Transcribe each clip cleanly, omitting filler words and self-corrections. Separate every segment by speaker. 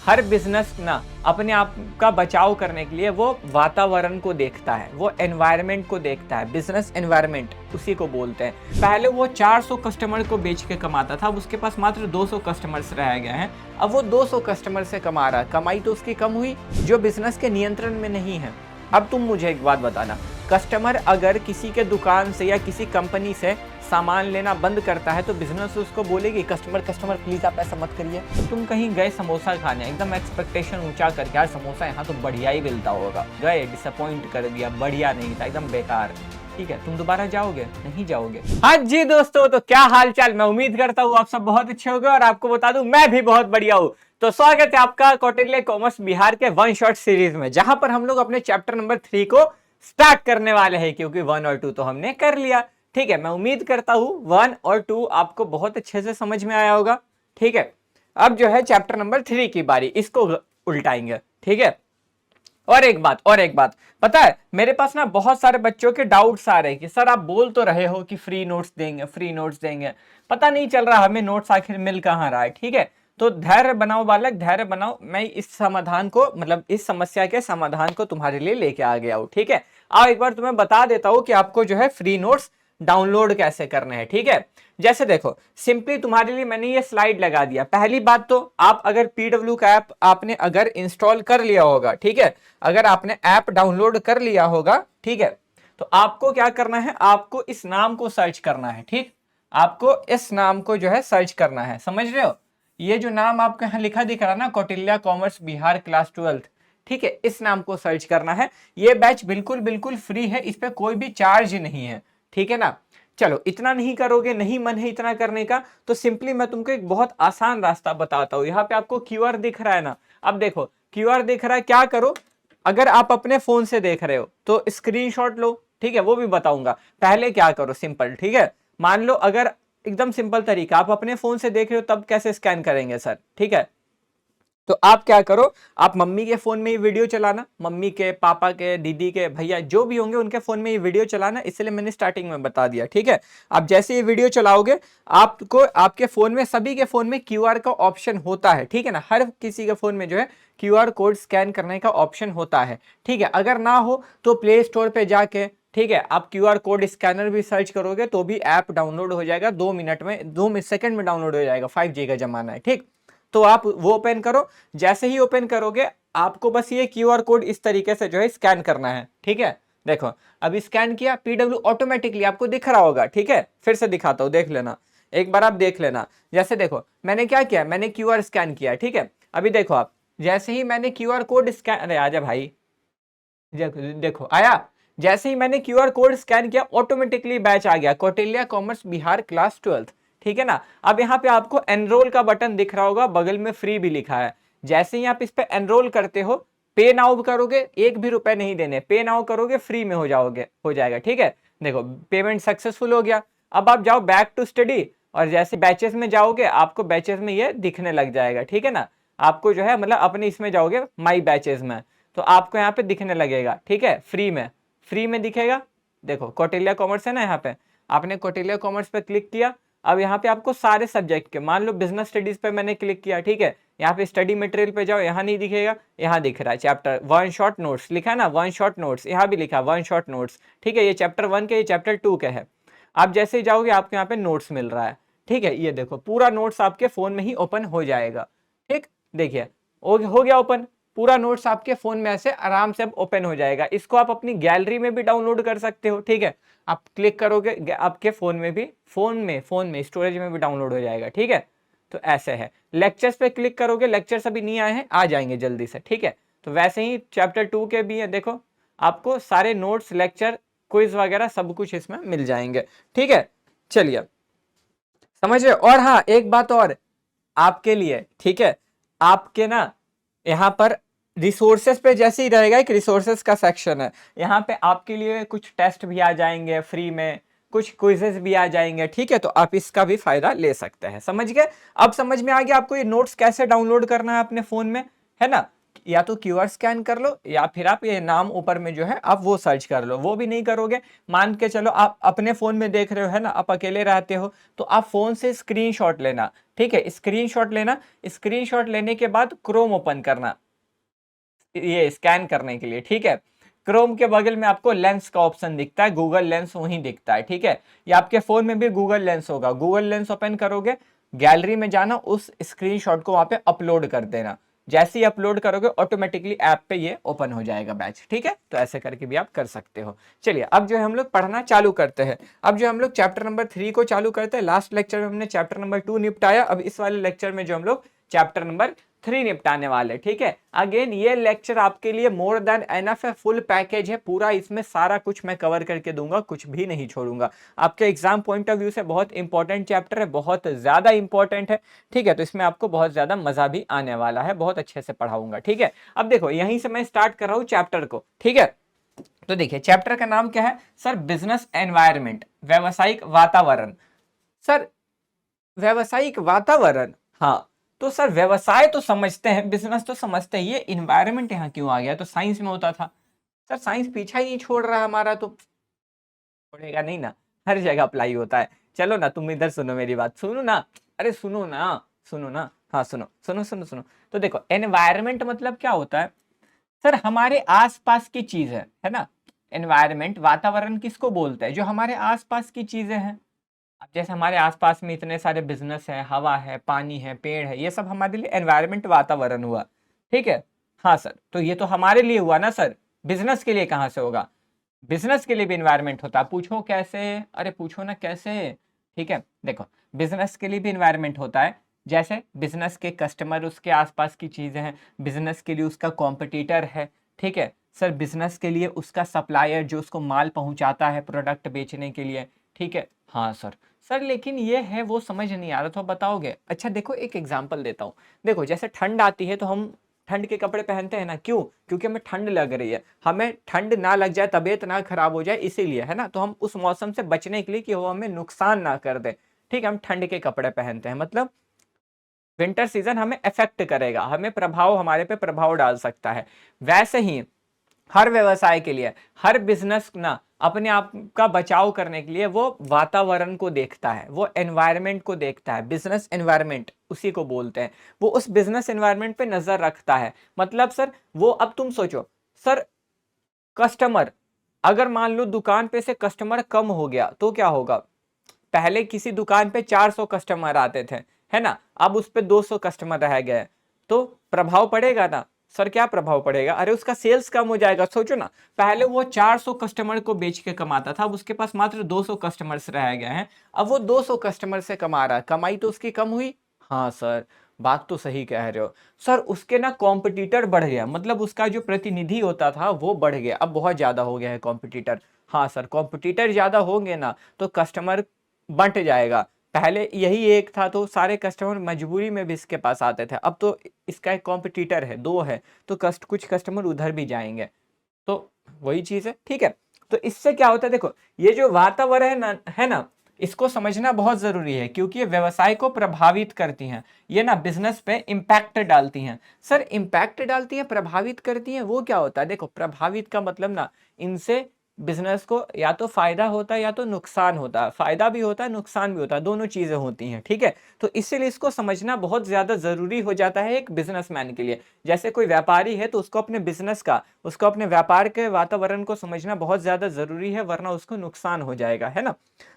Speaker 1: हर business ना अपने आप का बचाव करने के लिए वो वातावरण को देखता है, वो एनवायरनमेंट को देखता है। बिजनेस एनवायरनमेंट उसी को बोलते हैं। पहले वो 400 कस्टमर को बेच के कमाता था, अब उसके पास मात्र 200 कस्टमर्स रह गए हैं। अब वो 200 कस्टमर से कमा रहा है, कमाई तो उसकी कम हुई जो बिजनेस के नियंत्रण में नहीं है। अब तुम मुझे एक बात बताना, कस्टमर अगर किसी के दुकान से या किसी कंपनी से सामान लेना बंद करता है तो बिजनेस उसको बोलेगी कस्टमर कस्टमर प्लीज आप ऐसा मत करिए। तो तुम कहीं गए समोसा खाने, एकदम एक्सपेक्टेशन ऊंचा करके, यार समोसा यहाँ तो बढ़िया ही मिलता होगा, गए डिसअपॉइंट कर दिया, बढ़िया नहीं था, एकदम बेकार। ठीक है, तुम दोबारा जाओगे? नहीं जाओगे। हाँ जी दोस्तों, तो क्या हाल चाल, मैं उम्मीद करता हूँ आप सब बहुत अच्छे होंगे और आपको बता दूं मैं भी बहुत बढ़िया हूँ। तो स्वागत है आपका कौटिल्य कॉमर्स बिहार के वन शॉट सीरीज में, जहां पर हम लोग अपने चैप्टर नंबर 3 को स्टार्ट करने वाले हैं, क्योंकि 1 और 2 तो हमने कर लिया। ठीक है, मैं उम्मीद करता हूं 1 और 2 आपको बहुत अच्छे से समझ में आया होगा। ठीक है, अब जो है चैप्टर नंबर 3 की बारी, इसको उल्टाएंगे। ठीक है, और एक बात पता है, मेरे पास ना बहुत सारे बच्चों के डाउट्स आ रहे हैं कि सर आप बोल तो रहे हो कि फ्री नोट्स देंगे, पता नहीं चल रहा हमें नोट्स आखिर मिल कहाँ रहा है। ठीक है, तो धैर्य बनाओ बालक, धैर्य बनाओ, मैं इस समाधान को, मतलब इस समस्या के समाधान को तुम्हारे लिए लेके आ गया हूँ। ठीक है, आओ एक बार तुम्हें बता देता हूँ कि आपको जो है फ्री नोट्स डाउनलोड कैसे करने हैं। ठीक है, जैसे देखो, सिंपली तुम्हारे लिए मैंने ये स्लाइड लगा दिया। पहली बात तो आप अगर पीडब्ल्यू का ऐप आपने अगर इंस्टॉल कर लिया होगा, ठीक है, अगर आपने ऐप डाउनलोड कर लिया होगा, ठीक है, तो आपको क्या करना है, आपको इस नाम को सर्च करना है। ठीक, आपको इस नाम को जो है सर्च करना है, समझ रहे हो? ये जो नाम आपको यहाँ लिखा दिख रहा है ना, Kautilya commerce Bihar class 12th, ठीक है, इस नाम को सर्च करना है। ये बैच बिल्कुल बिल्कुल फ्री है, इस पे कोई भी चार्ज नहीं है। ठीक है ना? चलो, इतना नहीं करोगे, नहीं मन है इतना करने का, तो सिंपली मैं तुमको एक बहुत आसान रास्ता बताता हूं। यहाँ पे आपको क्यूआर दिख रहा है ना, अब देखो क्यूआर दिख रहा है, क्या करो, अगर आप अपने फोन से देख रहे हो तो स्क्रीनशॉट लो। ठीक है, वो भी बताऊंगा, पहले क्या करो सिंपल। ठीक है, मान लो अगर एकदम सिंपल तरीका, आप अपने फोन से देख रहे हो तब कैसे स्कैन करेंगे सर? ठीक है, तो आप क्या करो, आप मम्मी के फोन में ये वीडियो चलाना, मम्मी के, पापा के, दीदी के, भैया जो भी होंगे उनके फोन में ये वीडियो चलाना, इसलिए मैंने स्टार्टिंग में बता दिया। ठीक है, आप जैसे ये वीडियो चलाओगे, आपको आपके फोन में, सभी के फोन में क्यूआर का ऑप्शन होता है। ठीक है ना, हर किसी के फोन में जो है क्यूआर कोड स्कैन करने का ऑप्शन होता है। ठीक है, अगर ना हो तो प्ले स्टोर पे जाके, ठीक है, आप क्यूआर कोड स्कैनर भी सर्च करोगे तो भी ऐप डाउनलोड हो जाएगा, 2 मिनट में, 2 सेकंड में डाउनलोड हो जाएगा, 5G का जमाना है। ठीक, तो आप वो ओपन करो, जैसे ही ओपन करोगे आपको बस ये क्यूआर कोड इस तरीके से जो है स्कैन करना है। ठीक है, देखो अभी स्कैन किया, पीडब्ल्यू ऑटोमेटिकली आपको दिख रहा होगा। ठीक है, फिर से दिखाता हूं, देख लेना, एक बार आप देख लेना। जैसे देखो मैंने क्या किया, मैंने क्यूआर स्कैन किया। ठीक है, अभी देखो आप, जैसे ही मैंने क्यूआर कोड स्कैन, अरे आजा भाई, देखो आया, जैसे ही मैंने क्यूआर कोड स्कैन किया ऑटोमेटिकली बैच आ गया, Kautilya commerce Bihar class 12th। ठीक है ना, अब यहाँ पे आपको एनरोल का बटन दिख रहा होगा, बगल में फ्री भी लिखा है। जैसे ही आप इस पे एनरोल करते हो, पे नाउ करोगे, एक भी रुपए नहीं देने, पे नाउ करोगे फ्री में हो जाएगा। ठीक है, देखो पेमेंट सक्सेसफुल हो गया। अब आप जाओ बैक टू स्टडी, और जैसे बैचेस में जाओगे आपको बैचेस में ये दिखने लग जाएगा। ठीक है ना, आपको जो है मतलब अपने इसमें जाओगे माई बैचेस में, तो आपको यहाँ पे दिखने लगेगा। ठीक है, फ्री में दिखेगा। देखो कौटिल्य कॉमर्स है ना, यहाँ पे आपने कौटिल्य कॉमर्स पे क्लिक किया। अब यहाँ पे आपको सारे सब्जेक्ट के, मान लो बिजनेस स्टडीज पे मैंने क्लिक किया। ठीक है, यहाँ पे स्टडी मटेरियल पे जाओ, यहाँ नहीं दिखेगा, यहाँ दिख रहा है चैप्टर 1 शॉर्ट नोट्स, लिखा है ना 1 शॉर्ट नोट्स, यहाँ भी लिखा 1 शॉर्ट नोट्स। ठीक है, ये चैप्टर 1 के, ये चैप्टर 2 के है। आप जैसे ही जाओगे आपको यहाँ पे नोट्स मिल रहा है। ठीक है, ये देखो पूरा नोट्स आपके फोन में ही ओपन हो जाएगा। ठीक, देखिए हो गया ओपन, पूरा नोट्स आपके फोन में ऐसे आराम से अब ओपन हो जाएगा। इसको आप अपनी गैलरी में भी डाउनलोड कर सकते हो। ठीक है, आप क्लिक करोगे आपके फोन में भी, फोन में स्टोरेज में भी डाउनलोड हो जाएगा। ठीक है, तो ऐसे है। लेक्चर्स पे क्लिक करोगे, लेक्चर्स अभी नहीं आए हैं, आ जाएंगे जल्दी से। ठीक है, तो वैसे ही चैप्टर 2 के भी है, देखो आपको सारे नोट्स, लेक्चर, क्विज वगैरह सब कुछ इसमें मिल जाएंगे। ठीक है, चलिए समझ रहे। और हाँ, एक बात और आपके लिए, ठीक है, आपके ना यहाँ पर रिसोर्सेस पे जैसे ही रहेगा, एक रिसोर्सेस का सेक्शन है, यहाँ पे आपके लिए कुछ टेस्ट भी आ जाएंगे फ्री में, कुछ क्विजेस भी आ जाएंगे। ठीक है, तो आप इसका भी फायदा ले सकते हैं। समझ गए? अब समझ में आ गया आपको ये नोट्स कैसे डाउनलोड करना है अपने फोन में, है ना? या तो कीवर्ड स्कैन कर लो या फिर आप ये नाम ऊपर में जो है आप वो सर्च कर लो। वो भी नहीं करोगे, मान के चलो आप अपने फोन में देख रहे हो, है ना, आप अकेले रहते हो, तो आप फोन से स्क्रीनशॉट लेना, ठीक है, स्क्रीनशॉट लेना। स्क्रीनशॉट लेने के बाद क्रोम ओपन करना ये स्कैन करने के लिए, ठीक है। क्रोम के बगल में आपको लेंस का ऑप्शन दिखता है, गूगल लेंस वहीं दिखता है, ठीक है। या आपके फोन में भी गूगल लेंस होगा, गूगल लेंस ओपन करोगे, गैलरी में जाना, उस स्क्रीनशॉट को वहां पे अपलोड कर देना। जैसे ही अपलोड करोगे ऑटोमेटिकली ऐप पे ये ओपन हो जाएगा बैच, ठीक है। तो ऐसे करके भी आप कर सकते हो। चलिए अब जो है हम लोग पढ़ना चालू करते हैं। अब जो हम लोग चैप्टर नंबर 3 को चालू करते हैं। लास्ट लेक्चर में हमने चैप्टर नंबर 2 निपटाया, अब इस वाले लेक्चर में जो हम लोग चैप्टर नंबर 3 निपटाने वाले, ठीक है। अगेन ये लेक्चर आपके लिए मोर देन एनफ है, फुल पैकेज है पूरा, इसमें सारा कुछ मैं कवर करके दूंगा, कुछ भी नहीं छोड़ूंगा। आपके एग्जाम पॉइंट ऑफ व्यू से बहुत इंपॉर्टेंट चैप्टर है, बहुत ज्यादा इंपॉर्टेंट है, ठीक है। तो इसमें आपको बहुत ज्यादा मजा भी आने वाला है, बहुत अच्छे से पढ़ाऊंगा, ठीक है। अब देखो यहीं से मैं स्टार्ट कर रहा हूं चैप्टर को, ठीक है। तो देखिए चैप्टर का नाम क्या है सर, बिजनेस एनवायरमेंट, व्यवसायिक वातावरण। सर व्यवसायिक वातावरण, हाँ, तो सर व्यवसाय तो समझते हैं, बिजनेस तो समझते हैं, ये इन्वायरमेंट यहाँ क्यों आ गया, तो साइंस में होता था। सर साइंस पीछा ही नहीं छोड़ रहा हमारा, तो छोड़ेगा नहीं ना, हर जगह अप्लाई होता है। चलो ना तुम इधर सुनो मेरी बात, सुनो ना, अरे सुनो ना, सुनो ना, हाँ सुनो सुनो सुनो सुनो। तो देखो एनवायरमेंट मतलब क्या होता है सर, हमारे आसपास की चीज है ना। एनवायरमेंट, वातावरण किसको बोलते हैं, जो हमारे आसपास की चीजें हैं। अब जैसे हमारे आसपास में इतने सारे बिजनेस है, हवा है, पानी है, पेड़ है, ये सब हमारे लिए एनवायरमेंट, वातावरण हुआ, ठीक है। हाँ सर, तो ये तो हमारे लिए हुआ ना सर, बिजनेस के लिए कहाँ से होगा, बिजनेस के लिए भी इन्वायरमेंट होता है। पूछो कैसे, अरे पूछो ना कैसे, ठीक है। देखो बिजनेस के लिए भी इन्वायरमेंट होता है, जैसे बिजनेस के कस्टमर उसके आसपास की चीजें हैं, बिजनेस के लिए उसका कॉम्पिटिटर है, ठीक है सर। बिजनेस के लिए उसका सप्लायर जो उसको माल पहुंचाता है प्रोडक्ट बेचने के लिए, ठीक है। हाँ सर, सर लेकिन ये है वो समझ नहीं आ रहा, तो आप बताओगे। अच्छा देखो एक एग्जांपल देता हूँ। देखो जैसे ठंड आती है तो हम ठंड के कपड़े पहनते हैं ना, क्यों, क्योंकि हमें ठंड लग रही है, हमें ठंड ना लग जाए, तबीयत ना खराब हो जाए, इसीलिए, है ना। तो हम उस मौसम से बचने के लिए कि वो हमें नुकसान ना कर दे, ठीक है, हम ठंड के कपड़े पहनते हैं। मतलब विंटर सीजन हमें अफेक्ट करेगा, हमें प्रभाव, हमारे पे प्रभाव डाल सकता है। वैसे ही हर व्यवसाय के लिए, हर बिजनेस ना अपने आप का बचाव करने के लिए वो वातावरण को देखता है, वो एनवायरनमेंट को देखता है, बिजनेस एनवायरनमेंट उसी को बोलते हैं। वो उस बिजनेस एनवायरनमेंट पे नजर रखता है। मतलब सर वो, अब तुम सोचो सर, कस्टमर, अगर मान लो दुकान पे से कस्टमर कम हो गया तो क्या होगा। पहले किसी दुकान पे 400 कस्टमर आते थे, है ना, अब उस पे 200 कस्टमर रह गए, तो प्रभाव पड़ेगा ना सर, क्या प्रभाव पड़ेगा, अरे उसका सेल्स कम हो जाएगा। सोचो ना, पहले वो 400 कस्टमर को बेच के कमाता था, अब उसके पास मात्र 200 कस्टमर्स रह गए हैं, अब वो 200 कस्टमर से कमा रहा है, कमाई तो उसकी कम हुई। हाँ सर, बात तो सही कह रहे हो सर, उसके ना कॉम्पिटिटर बढ़ गया, मतलब उसका जो प्रतिनिधि होता था वो बढ़ गया, अब बहुत ज्यादा हो गया है कॉम्पिटिटर। हाँ सर, कॉम्पिटिटर ज्यादा होंगे ना तो कस्टमर बंट जाएगा। पहले यही एक था तो सारे कस्टमर मजबूरी में भी इसके पास आते थे, अब तो इसका एक कॉम्पिटिटर है, दो है, तो कुछ कस्टमर उधर भी जाएंगे, तो वही चीज है, ठीक है। तो इससे क्या होता है, देखो ये जो वातावरण है ना, इसको समझना बहुत जरूरी है, क्योंकि ये व्यवसाय को प्रभावित करती हैं, ये ना बिजनेस पे इम्पैक्ट डालती हैं। सर इम्पैक्ट डालती हैं, प्रभावित करती हैं, वो क्या होता है, देखो प्रभावित का मतलब ना, इनसे बिजनेस को या तो फायदा होता है या तो नुकसान होता है, फायदा भी होता है नुकसान भी होता है, दोनों चीजें होती हैं, ठीक है। तो इसीलिए इसको समझना बहुत ज्यादा जरूरी हो जाता है एक बिजनेसमैन के लिए। जैसे कोई व्यापारी है तो उसको अपने बिजनेस का, उसको अपने व्यापार के वातावरण को समझना बहुत ज्यादा जरूरी है, वरना उसको नुकसान हो जाएगा, है ना।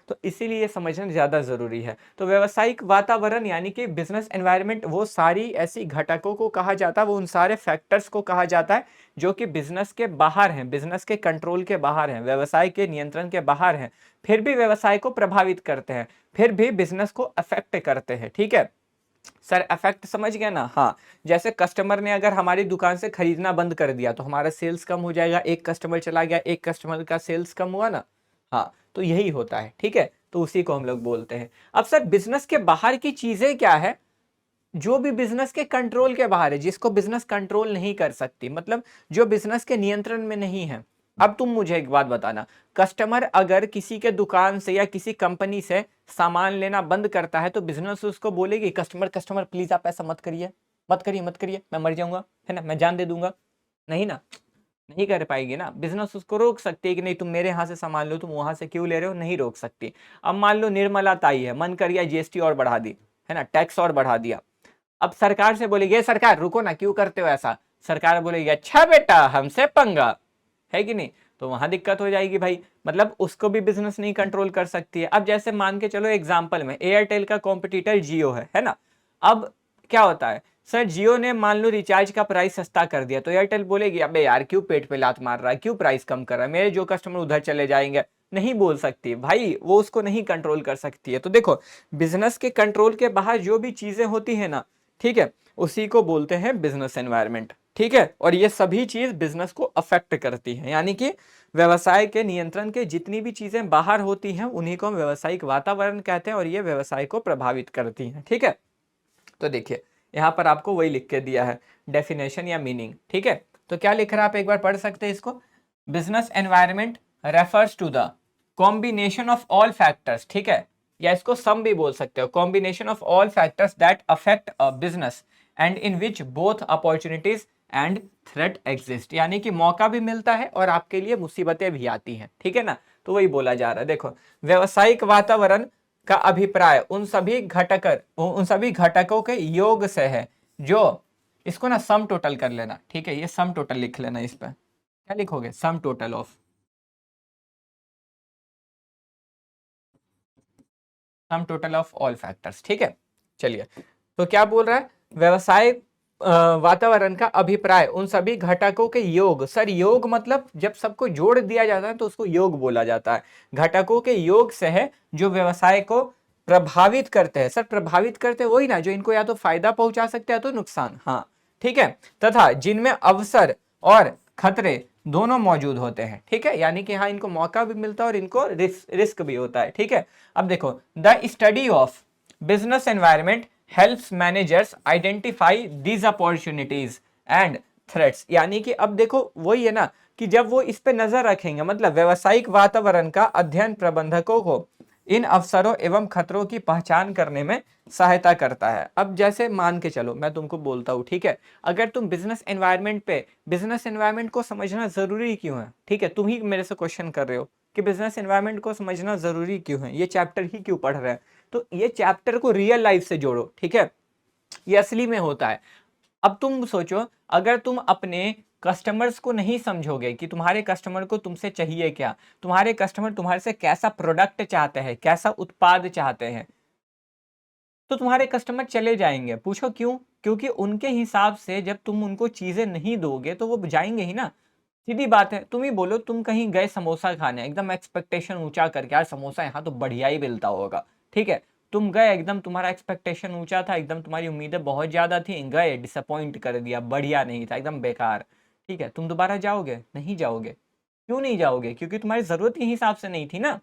Speaker 1: तो इसीलिए ये समझना ज्यादा जरूरी है। तो व्यवसायिक वातावरण यानी कि बिजनेस एनवायरनमेंट, वो सारी ऐसी घटकों को कहा जाता है, वो उन सारे फैक्टर्स को कहा जाता है जो कि बिजनेस के बाहर हैं, बिजनेस के कंट्रोल के बाहर हैं, व्यवसाय के नियंत्रण के बाहर हैं, फिर भी व्यवसाय को प्रभावित करते हैं, फिर भी बिजनेस को अफेक्ट करते हैं, ठीक है। सर अफेक्ट समझ गए ना, हाँ। जैसे कस्टमर ने अगर हमारी दुकान से खरीदना बंद कर दिया तो हमारा सेल्स कम हो जाएगा, एक कस्टमर चला गया, एक कस्टमर का सेल्स कम हुआ ना, हाँ, तो यही होता है, ठीक है। तो उसी को हम लोग बोलते हैं। अब सर बिजनेस के बाहर की चीजें क्या है, जो भी बिजनेस के कंट्रोल के बाहर है, जिसको बिजनेस कंट्रोल नहीं कर सकती, मतलब जो बिजनेस के नियंत्रण में नहीं है। अब तुम मुझे एक बात बताना, कस्टमर अगर किसी के दुकान से या किसी कंपनी से सामान लेना बंद करता है तो बिजनेस उसको बोलेगी कस्टमर, कस्टमर प्लीज आप ऐसा मत करिए, मत करिए मत करिए, मैं मर जाऊंगा, है ना, मैं जान दे दूंगा, नहीं ना, नहीं कर पाएगी ना। बिजनेस उसको रोक सकती है कि नहीं तुम मेरे यहाँ से सामान लो, तुम वहां से क्यों ले रहे हो, नहीं रोक सकती। अब मान लो निर्मला ताई है, मन कर गया जीएसटी और बढ़ा दी, है ना, टैक्स और बढ़ा दिया। अब सरकार से बोलेगी ये सरकार रुको ना, क्यों करते हो ऐसा, सरकार बोलेगी अच्छा बेटा हमसे पंगा, है कि नहीं, तो वहां दिक्कत हो जाएगी भाई, मतलब उसको भी बिजनेस नहीं कंट्रोल कर सकती है। अब जैसे मान के चलो एग्जांपल में एयरटेल का कॉम्पिटिटर जियो है ना। अब क्या होता है सर, जियो ने मान लो रिचार्ज का प्राइस सस्ता कर दिया, तो एयरटेल बोलेगी अबे यार क्यों पेट पे लात मार रहा है, क्यों प्राइस कम कर रहा है, मेरे जो कस्टमर उधर चले जाएंगे, नहीं बोल सकती भाई, वो उसको नहीं कंट्रोल कर सकती है। तो देखो बिजनेस के कंट्रोल के बाहर जो भी चीजें होती है ना, ठीक है, उसी को बोलते हैं बिजनेस एनवायरनमेंट, ठीक है, और ये सभी चीज बिजनेस को अफेक्ट करती है, यानी कि व्यवसाय के नियंत्रण के जितनी भी चीजें बाहर होती हैं उन्हीं को हम व्यवसायिक वातावरण कहते हैं, और ये व्यवसाय को प्रभावित करती हैं, ठीक है। तो देखिए यहाँ पर आपको वही लिख के दिया है डेफिनेशन या मीनिंग, ठीक है। तो क्या लिख रहा है आप एक बार पढ़ सकते हैं इसको, business environment refers to the combination of all factors, ठीक है, या इसको सम भी बोल सकते हो, combination of all factors that affect a business and in which both opportunities and threat exist, यानी कि मौका भी मिलता है और आपके लिए मुसीबतें भी आती हैं, ठीक है ना। तो वही बोला जा रहा है, देखो व्यवसायिक वातावरण का अभिप्राय उन सभी घटकों के योग से है जो, इसको ना सम टोटल कर लेना, ठीक है, ये सम टोटल लिख लेना, इस पर क्या लिखोगे, sum total of, sum total of all factors, ठीक है। चलिए तो क्या बोल रहा है, व्यवसाय वातावरण का अभिप्राय उन सभी घटकों के योग, सर योग मतलब जब सबको जोड़ दिया जाता है तो उसको योग बोला जाता है, घटकों के योग से है जो व्यवसाय को प्रभावित करते हैं, सर प्रभावित करते हैं वही ना जो इनको या तो फायदा पहुंचा सकते हैं या तो नुकसान, हाँ ठीक है, तथा जिनमें अवसर और खतरे दोनों मौजूद होते हैं, ठीक है, यानी कि हाँ इनको मौका भी मिलता है और इनको रिस्क भी होता है, ठीक है। अब देखो the study of business environment helps managers identify these opportunities and threats, यानी कि अब देखो वही है ना कि जब वो इस पे नजर रखेंगे, मतलब व्यवसायिक वातावरण का अध्ययन प्रबंधकों को इन अवसरों एवं खतरों की पहचान करने में सहायता करता है। अब जैसे मान के चलो मैं तुमको बोलता हूँ, ठीक है, अगर तुम बिजनेस एनवायरनमेंट को समझना जरूरी क्यों है, ठीक है, तुम ही मेरे से क्वेश्चन कर रहे हो कि बिजनेस एनवायरनमेंट को समझना जरूरी क्यों है, ये चैप्टर ही क्यों पढ़ रहे हैं, तो ये चैप्टर को रियल लाइफ से जोड़ो, ठीक है, ये असली में होता है। अब तुम सोचो अगर तुम अपने कस्टमर्स को नहीं समझोगे कि तुम्हारे कस्टमर को तुमसे चाहिए क्या, तुम्हारे कस्टमर तुम्हारे से कैसा प्रोडक्ट चाहते हैं, कैसा उत्पाद चाहते हैं, तो तुम्हारे कस्टमर चले जाएंगे। पूछो क्यों, क्योंकि उनके हिसाब से जब तुम उनको चीजें नहीं दोगे तो वो जाएंगे ही ना, सीधी बात है। तुम ही बोलो तुम कहीं गए समोसा खाने, एकदम एक्सपेक्टेशन ऊंचा करके, यार समोसा यहाँ तो बढ़िया ही मिलता होगा, ठीक है, तुम गए एकदम, तुम्हारा एक्सपेक्टेशन ऊंचा था, एकदम तुम्हारी उम्मीदें बहुत ज्यादा थी, गए डिसअपॉइंट कर दिया, बढ़िया नहीं था, एकदम बेकार, ठीक है, तुम दोबारा जाओगे, नहीं जाओगे, क्यों नहीं जाओगे, क्योंकि तुम्हारी जरूरत के हिसाब से नहीं थी ना।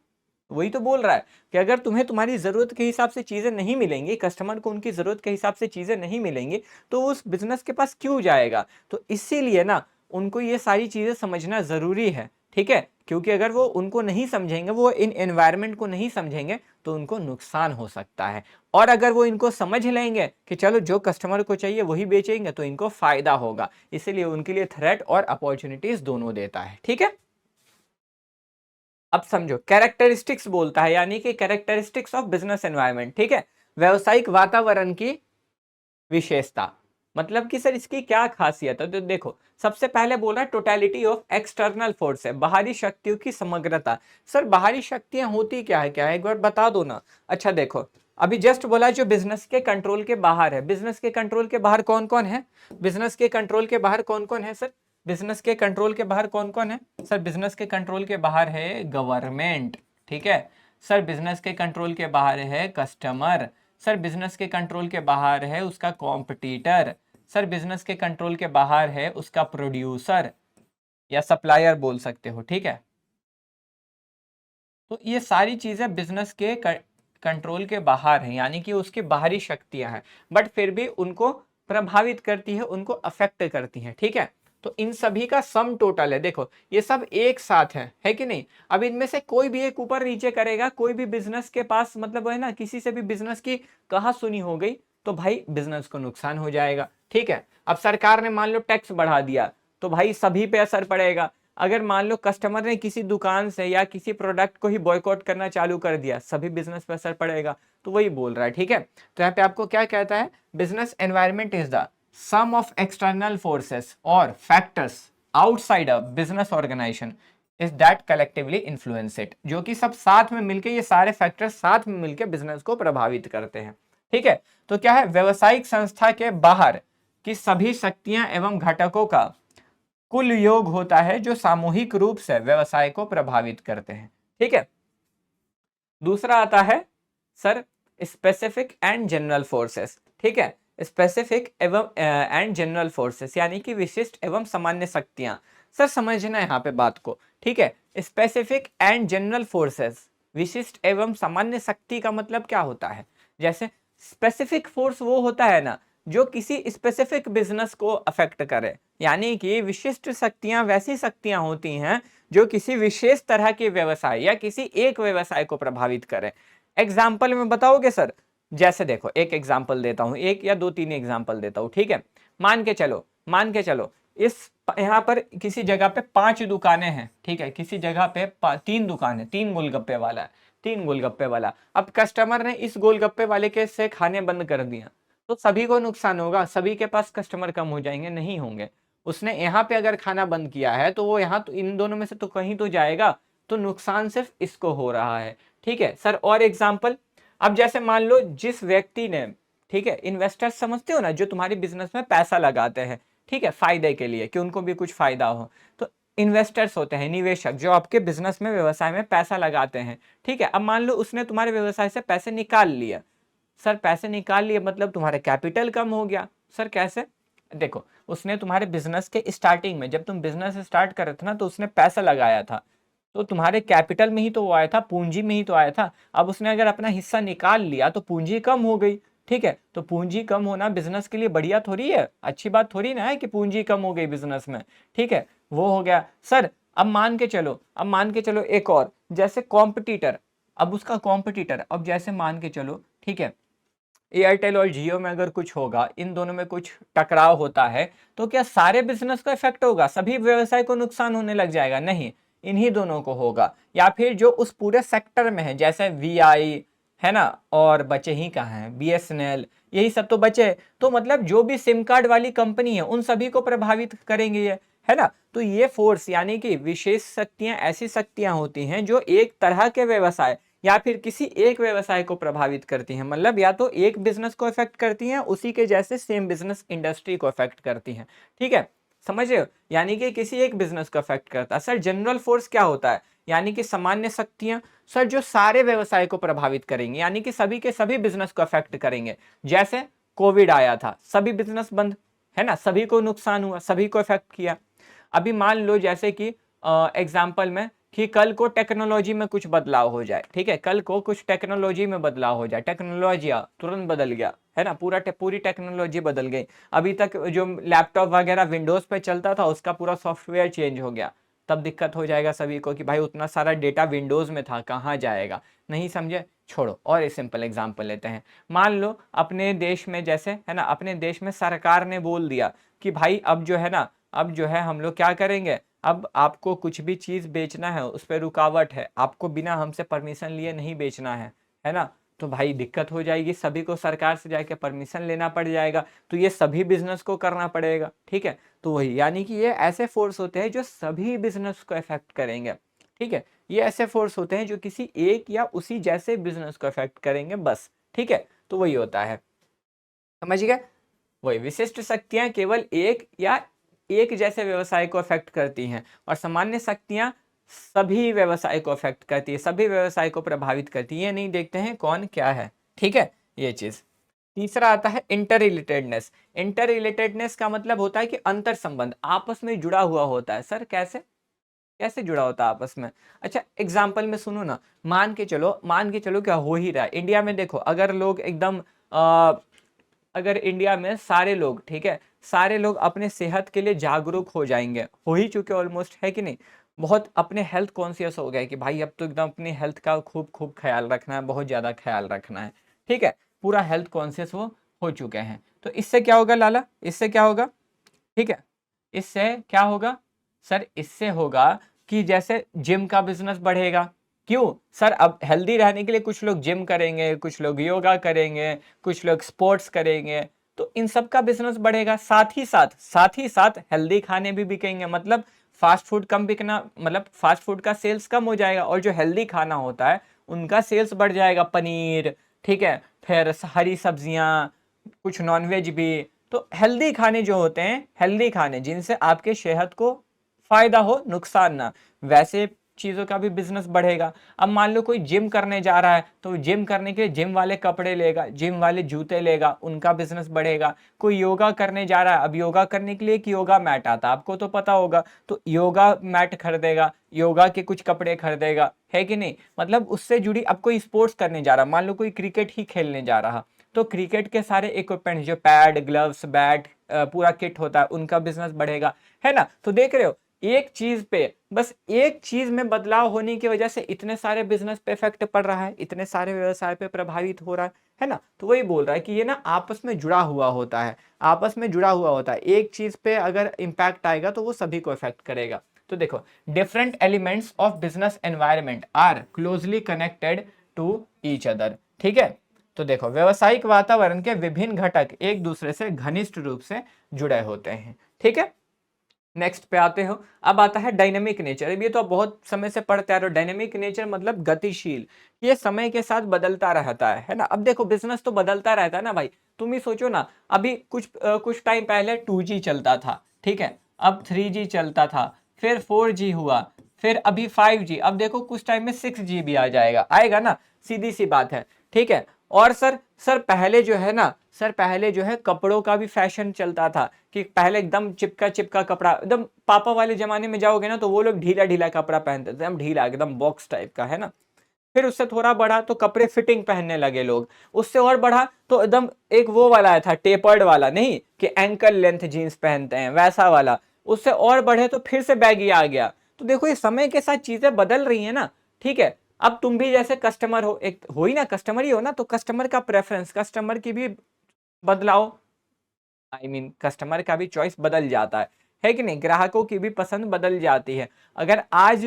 Speaker 1: वही तो बोल रहा है कि अगर तुम्हें तुम्हारी जरूरत के हिसाब से चीजें नहीं मिलेंगी, कस्टमर को उनकी जरूरत के हिसाब से चीजें नहीं मिलेंगी, तो उस बिजनेस के पास क्यों जाएगा। तो इसीलिए ना उनको ये सारी चीजें समझना जरूरी है, ठीक है, क्योंकि अगर वो उनको नहीं समझेंगे, वो इन एनवायरनमेंट को नहीं समझेंगे तो उनको नुकसान हो सकता है। और अगर वो इनको समझ लेंगे कि चलो जो कस्टमर को चाहिए वही बेचेंगे तो इनको फायदा होगा, इसीलिए उनके लिए थ्रेट और अपॉर्चुनिटीज दोनों देता है, ठीक है। अब समझो कैरेक्टरिस्टिक्स बोलता है, यानी कि कैरेक्टरिस्टिक्स ऑफ बिजनेस एनवायरनमेंट, ठीक है, व्यवसायिक वातावरण की विशेषता, मतलब कि सर इसकी क्या खासियत है, तो देखो सबसे पहले बोला टोटलिटी ऑफ एक्सटर्नल फोर्स है, बाहरी शक्तियों की समग्रता। सर बाहरी शक्तियां होती क्या है एक बार बता दो ना। अच्छा देखो अभी जस्ट बोला जो बिजनेस के कंट्रोल के बाहर है, बिजनेस के कंट्रोल के बाहर कौन कौन है, बिजनेस के कंट्रोल के बाहर कौन कौन है सर, बिजनेस के कंट्रोल के बाहर कौन कौन है, सर बिजनेस के कंट्रोल के बाहर है गवर्नमेंट, ठीक है, सर बिजनेस के कंट्रोल के बाहर है कस्टमर, सर बिजनेस के कंट्रोल के बाहर है उसका कॉम्पिटिटर, सर बिजनेस के कंट्रोल के बाहर है उसका प्रोड्यूसर या सप्लायर बोल सकते हो, ठीक है। तो ये सारी चीजें बिजनेस के कंट्रोल के बाहर हैं, यानी कि उसकी बाहरी शक्तियां हैं, बट फिर भी उनको प्रभावित करती है, उनको अफेक्ट करती हैं, ठीक है। तो इन सभी का सम टोटल है, देखो ये सब एक साथ है कि नहीं। अब इनमें से कोई भी एक ऊपर नीचे करेगा, कोई भी बिजनेस के पास मतलब है ना, किसी से भी बिजनेस की कहा सुनी हो गई तो भाई बिजनेस को नुकसान हो जाएगा। ठीक है, अब सरकार ने मान लो टैक्स बढ़ा दिया तो भाई सभी पे असर पड़ेगा। अगर मान लो कस्टमर ने किसी दुकान से या किसी प्रोडक्ट को ही बॉयकॉट करना चालू कर दिया, सभी बिजनेस पे असर पड़ेगा। तो वही बोल रहा है। ठीक है, तो यहाँ पे आपको क्या कहता है, business environment is the sum of external forces और factors outside a business organization is that collectively influence it, जो कि सब साथ में मिलके, ये सारे फैक्टर्स साथ में मिलके बिजनेस को प्रभावित करते हैं। ठीक है, तो क्या है, व्यवसायिक संस्था के बाहर की सभी शक्तियां एवं घटकों का कुल योग होता है जो सामूहिक रूप से व्यवसाय को प्रभावित करते हैं। ठीक है, दूसरा आता है sir specific and general forces. ठीक है, स्पेसिफिक एवं एंड जनरल फोर्सेस यानी कि विशिष्ट एवं सामान्य शक्तियां। सर समझना है यहाँ पे बात को। ठीक है, स्पेसिफिक एंड जनरल फोर्सेस, विशिष्ट एवं सामान्य शक्ति का मतलब क्या होता है। जैसे स्पेसिफिक फोर्स वो होता है ना जो किसी स्पेसिफिक बिजनेस को अफेक्ट करे, यानी कि विशिष्ट शक्तियां वैसी शक्तियां होती हैं जो किसी विशेष तरह के व्यवसाय या किसी एक व्यवसाय को प्रभावित करे। एग्जाम्पल में बताओगे सर? जैसे देखो एक एग्जाम्पल देता हूं, एक या दो तीन एग्जाम्पल देता हूं। ठीक है, मान के चलो इस यहाँ पर किसी जगह पे 5 दुकानें हैं। ठीक है, किसी जगह पे 3 दुकानें, 3 गोलगप्पे वाला है, 3 गोलगप्पे वाला। अब कस्टमर ने इस गोलगप्पे वाले के से खाने बंद कर दिया तो सभी को नुकसान होगा, सभी के पास कस्टमर कम हो जाएंगे, नहीं होंगे। उसने यहाँ पे अगर खाना बंद किया है तो वो यहाँ तो इन दोनों में से तो कहीं तो जाएगा, तो नुकसान सिर्फ इसको हो रहा है। ठीक है सर, और एग्जाम्पल, अब जैसे मान लो जिस व्यक्ति ने, ठीक है, इन्वेस्टर्स समझते हो ना, जो तुम्हारे बिजनेस में पैसा लगाते हैं, ठीक है, फायदे के लिए कि उनको भी कुछ फायदा हो, तो इन्वेस्टर्स होते हैं, निवेशक, जो आपके बिजनेस में, व्यवसाय में पैसा लगाते हैं। ठीक है, अब मान लो उसने तुम्हारे व्यवसाय से पैसे निकाल लिया। सर पैसे निकाल लिए मतलब तुम्हारा कैपिटल कम हो गया। सर कैसे? देखो उसने तुम्हारे बिजनेस के स्टार्टिंग में, जब तुम बिजनेस स्टार्ट कर रहे थे ना, तो उसने पैसा लगाया था, तो तुम्हारे कैपिटल में ही तो वो आया था, पूंजी में ही तो आया था। अब उसने अगर अपना हिस्सा निकाल लिया तो पूंजी कम हो गई। ठीक है, तो पूंजी कम होना बिजनेस के लिए बढ़िया थोड़ी है, अच्छी बात थोड़ी ना है कि पूंजी कम हो गई बिजनेस में। ठीक है, वो हो गया। सर अब मान के चलो एक और, जैसे कॉम्पिटिटर, अब उसका कॉम्पिटिटर, अब जैसे मान के चलो, ठीक है, एयरटेल और जियो में अगर कुछ होगा, इन दोनों में कुछ टकराव होता है, तो क्या सारे बिजनेस को इफेक्ट होगा, सभी व्यवसाय को नुकसान होने लग जाएगा? नहीं, इन्हीं दोनों को होगा। या फिर जो उस पूरे सेक्टर में है, जैसे वीआई है ना, और बचे ही कहाँ हैं, बीएसएनएल, यही सब तो बचे। तो मतलब जो भी सिम कार्ड वाली कंपनी है उन सभी को प्रभावित करेंगे ये, है ना। तो ये फोर्स यानी कि विशेष शक्तियां ऐसी शक्तियां होती हैं जो एक तरह के व्यवसाय या फिर किसी एक व्यवसाय को प्रभावित करती हैं, मतलब या तो एक बिजनेस को इफेक्ट करती हैं, उसी के जैसे सेम बिजनेस इंडस्ट्री को इफेक्ट करती हैं। ठीक है, समझ रहे हो, यानी कि किसी एक बिजनेस को इफेक्ट करता है। सर जनरल फोर्स क्या होता है? यानी कि सामान्य शक्तियां, सर जो सारे व्यवसाय को प्रभावित करेंगे, यानी कि सभी के सभी बिजनेस को इफेक्ट करेंगे। जैसे कोविड आया था, सभी बिजनेस बंद, है ना, सभी को नुकसान हुआ, सभी को इफेक्ट किया। अभी मान लो जैसे कि एग्जाम्पल में कि कल को टेक्नोलॉजी में कुछ बदलाव हो जाए, ठीक है, कल को कुछ टेक्नोलॉजी में बदलाव हो जाए, टेक्नोलॉजी तुरंत बदल गया, है ना, पूरी टेक्नोलॉजी बदल गई। अभी तक जो लैपटॉप वगैरह विंडोज पे चलता था उसका पूरा सॉफ्टवेयर चेंज हो गया, तब दिक्कत हो जाएगा सभी को कि भाई उतना सारा डेटा विंडोज में था, कहाँ जाएगा। नहीं समझे, छोड़ो, और एक सिंपल एग्जाम्पल लेते हैं। मान लो अपने देश में, जैसे है ना, अपने देश में सरकार ने बोल दिया कि भाई अब जो है ना, अब जो है हम लोग क्या करेंगे, अब आपको कुछ भी चीज बेचना है उस पर रुकावट है, आपको बिना हमसे परमिशन लिए नहीं बेचना है ना। तो भाई दिक्कत हो जाएगी, सभी को सरकार से जाके परमिशन लेना पड़ जाएगा, तो ये सभी बिजनेस को करना पड़ेगा। ठीक है, तो वही, यानी कि ये ऐसे फोर्स होते हैं जो सभी बिजनेस को इफेक्ट करेंगे। ठीक है, ये ऐसे फोर्स होते हैं जो किसी एक या उसी जैसे बिजनेस को इफेक्ट करेंगे बस। ठीक है, तो वही होता है, समझ गए। वही विशिष्ट शक्तियां केवल एक या एक जैसे व्यवसाय को अफेक्ट करती हैं, और सामान्य शक्तियां सभी व्यवसाय को अफेक्ट करती है, सभी व्यवसाय को प्रभावित करती है। ये नहीं देखते हैं कौन क्या है। ठीक है, ये चीज। तीसरा आता है इंटर रिलेटेडनेस। इंटर रिलेटेडनेस का मतलब होता है कि अंतर संबंध, आपस में जुड़ा हुआ होता है। सर कैसे? कैसे जुड़ा होता है आपस में? अच्छा एग्जाम्पल में सुनो ना, मान के चलो क्या हो ही रहा है इंडिया में। देखो अगर लोग एकदम अगर इंडिया में सारे लोग, ठीक है, सारे लोग अपने सेहत के लिए जागरूक हो जाएंगे, हो ही चुके ऑलमोस्ट, है कि नहीं, बहुत अपने हेल्थ कॉन्शियस हो गए कि भाई अब तो एकदम अपनी हेल्थ का खूब खूब ख्याल रखना है, बहुत ज्यादा ख्याल रखना है। ठीक है, पूरा हेल्थ कॉन्शियस वो हो चुके हैं। तो इससे क्या होगा लाला, इससे क्या होगा, ठीक है, इससे क्या होगा सर, इससे होगा कि जैसे जिम का बिजनेस बढ़ेगा। क्यों सर, अब हेल्दी रहने के लिए कुछ लोग जिम करेंगे, कुछ लोग योगा करेंगे, कुछ लोग स्पोर्ट्स करेंगे, तो इन सब का बिजनेस बढ़ेगा। साथ ही साथ हेल्दी खाने भी बिकेंगे, मतलब फास्ट फूड कम बिकना, मतलब फास्ट फूड का सेल्स कम हो जाएगा, और जो हेल्दी खाना होता है उनका सेल्स बढ़ जाएगा, पनीर, ठीक है, फिर हरी सब्जियां, कुछ नॉनवेज भी। तो हेल्दी खाने जो होते हैं, हेल्दी खाने जिनसे आपके सेहत को फायदा हो, नुकसान ना, वैसे चीजों का भी बिजनेस बढ़ेगा। अब मान लो कोई जिम करने जा रहा है, तो जिम करने के लिए जिम वाले कपड़े लेगा, जिम वाले जूते लेगा, उनका बिजनेस बढ़ेगा। कोई योगा करने जा रहा है, अब योगा करने के लिए एक योगा मैट आता है, आपको तो पता होगा, तो योगा मैट खरीदेगा, योगा के कुछ कपड़े खरीदेगा, है कि नहीं। मतलब उससे जुड़ी, अब कोई स्पोर्ट्स करने जा रहा, मान लो कोई क्रिकेट ही खेलने जा रहा, तो क्रिकेट के सारे इक्विपमेंट, जो पैड, ग्लव्स, बैट, पूरा किट होता है, उनका बिजनेस बढ़ेगा, है ना। तो देख रहे हो, एक चीज पे, बस एक चीज में बदलाव होने की वजह से इतने सारे बिजनेस पे इफेक्ट पड़ रहा है, इतने सारे व्यवसाय पे प्रभावित हो रहा है ना। तो वही बोल रहा है कि ये ना आपस में जुड़ा हुआ होता है, आपस में जुड़ा हुआ होता है। एक चीज पे अगर इंपैक्ट आएगा तो वो सभी को इफेक्ट करेगा। तो देखो, different elements of business environment are closely connected to each other, ठीक है। तो देखो, व्यवसायिक वातावरण के विभिन्न घटक एक दूसरे से घनिष्ठ रूप से जुड़े होते हैं, ठीक है। नेक्स्ट पे आते हो, अब आता है डायनेमिक नेचर। ये तो बहुत समय से पढ़ते आ रहे हो, डायनेमिक नेचर मतलब गतिशील, ये समय के साथ बदलता रहता है ना। अब देखो, बिजनेस तो बदलता रहता है ना भाई। तुम ही सोचो ना, अभी कुछ टाइम पहले 2G चलता था, ठीक है, अब 3G चलता था, फिर 4G हुआ, फिर अभी 5G, अब देखो कुछ टाइम में 6G भी आ जाएगा, आएगा ना, सीधी सी बात है, ठीक है। और सर पहले जो है ना, सर पहले जो है कपड़ों का भी फैशन चलता था, कि पहले एकदम चिपका चिपका कपड़ा, एकदम पापा वाले जमाने में जाओगे ना, तो वो लोग ढीला ढीला कपड़ा पहनते थे, एकदम ढीला, एकदम बॉक्स टाइप का, है ना। फिर उससे थोड़ा बढ़ा तो कपड़े फिटिंग पहनने लगे लोग, उससे और बढ़ा तो एकदम एक वो वाला आया था, टेपर्ड वाला, नहीं कि एंकल लेंथ जीन्स पहनते हैं वैसा वाला, उससे और बढ़े तो फिर से बैगी आ गया। तो देखो, ये समय के साथ चीजें बदल रही है ना, ठीक है। अब तुम भी जैसे कस्टमर हो, एक हो ही ना, कस्टमर ही हो ना, तो कस्टमर का प्रेफरेंस, कस्टमर की भी बदलाव, आई मीन कस्टमर का भी चॉइस बदल जाता है कि नहीं, ग्राहकों की भी पसंद बदल जाती है। अगर आज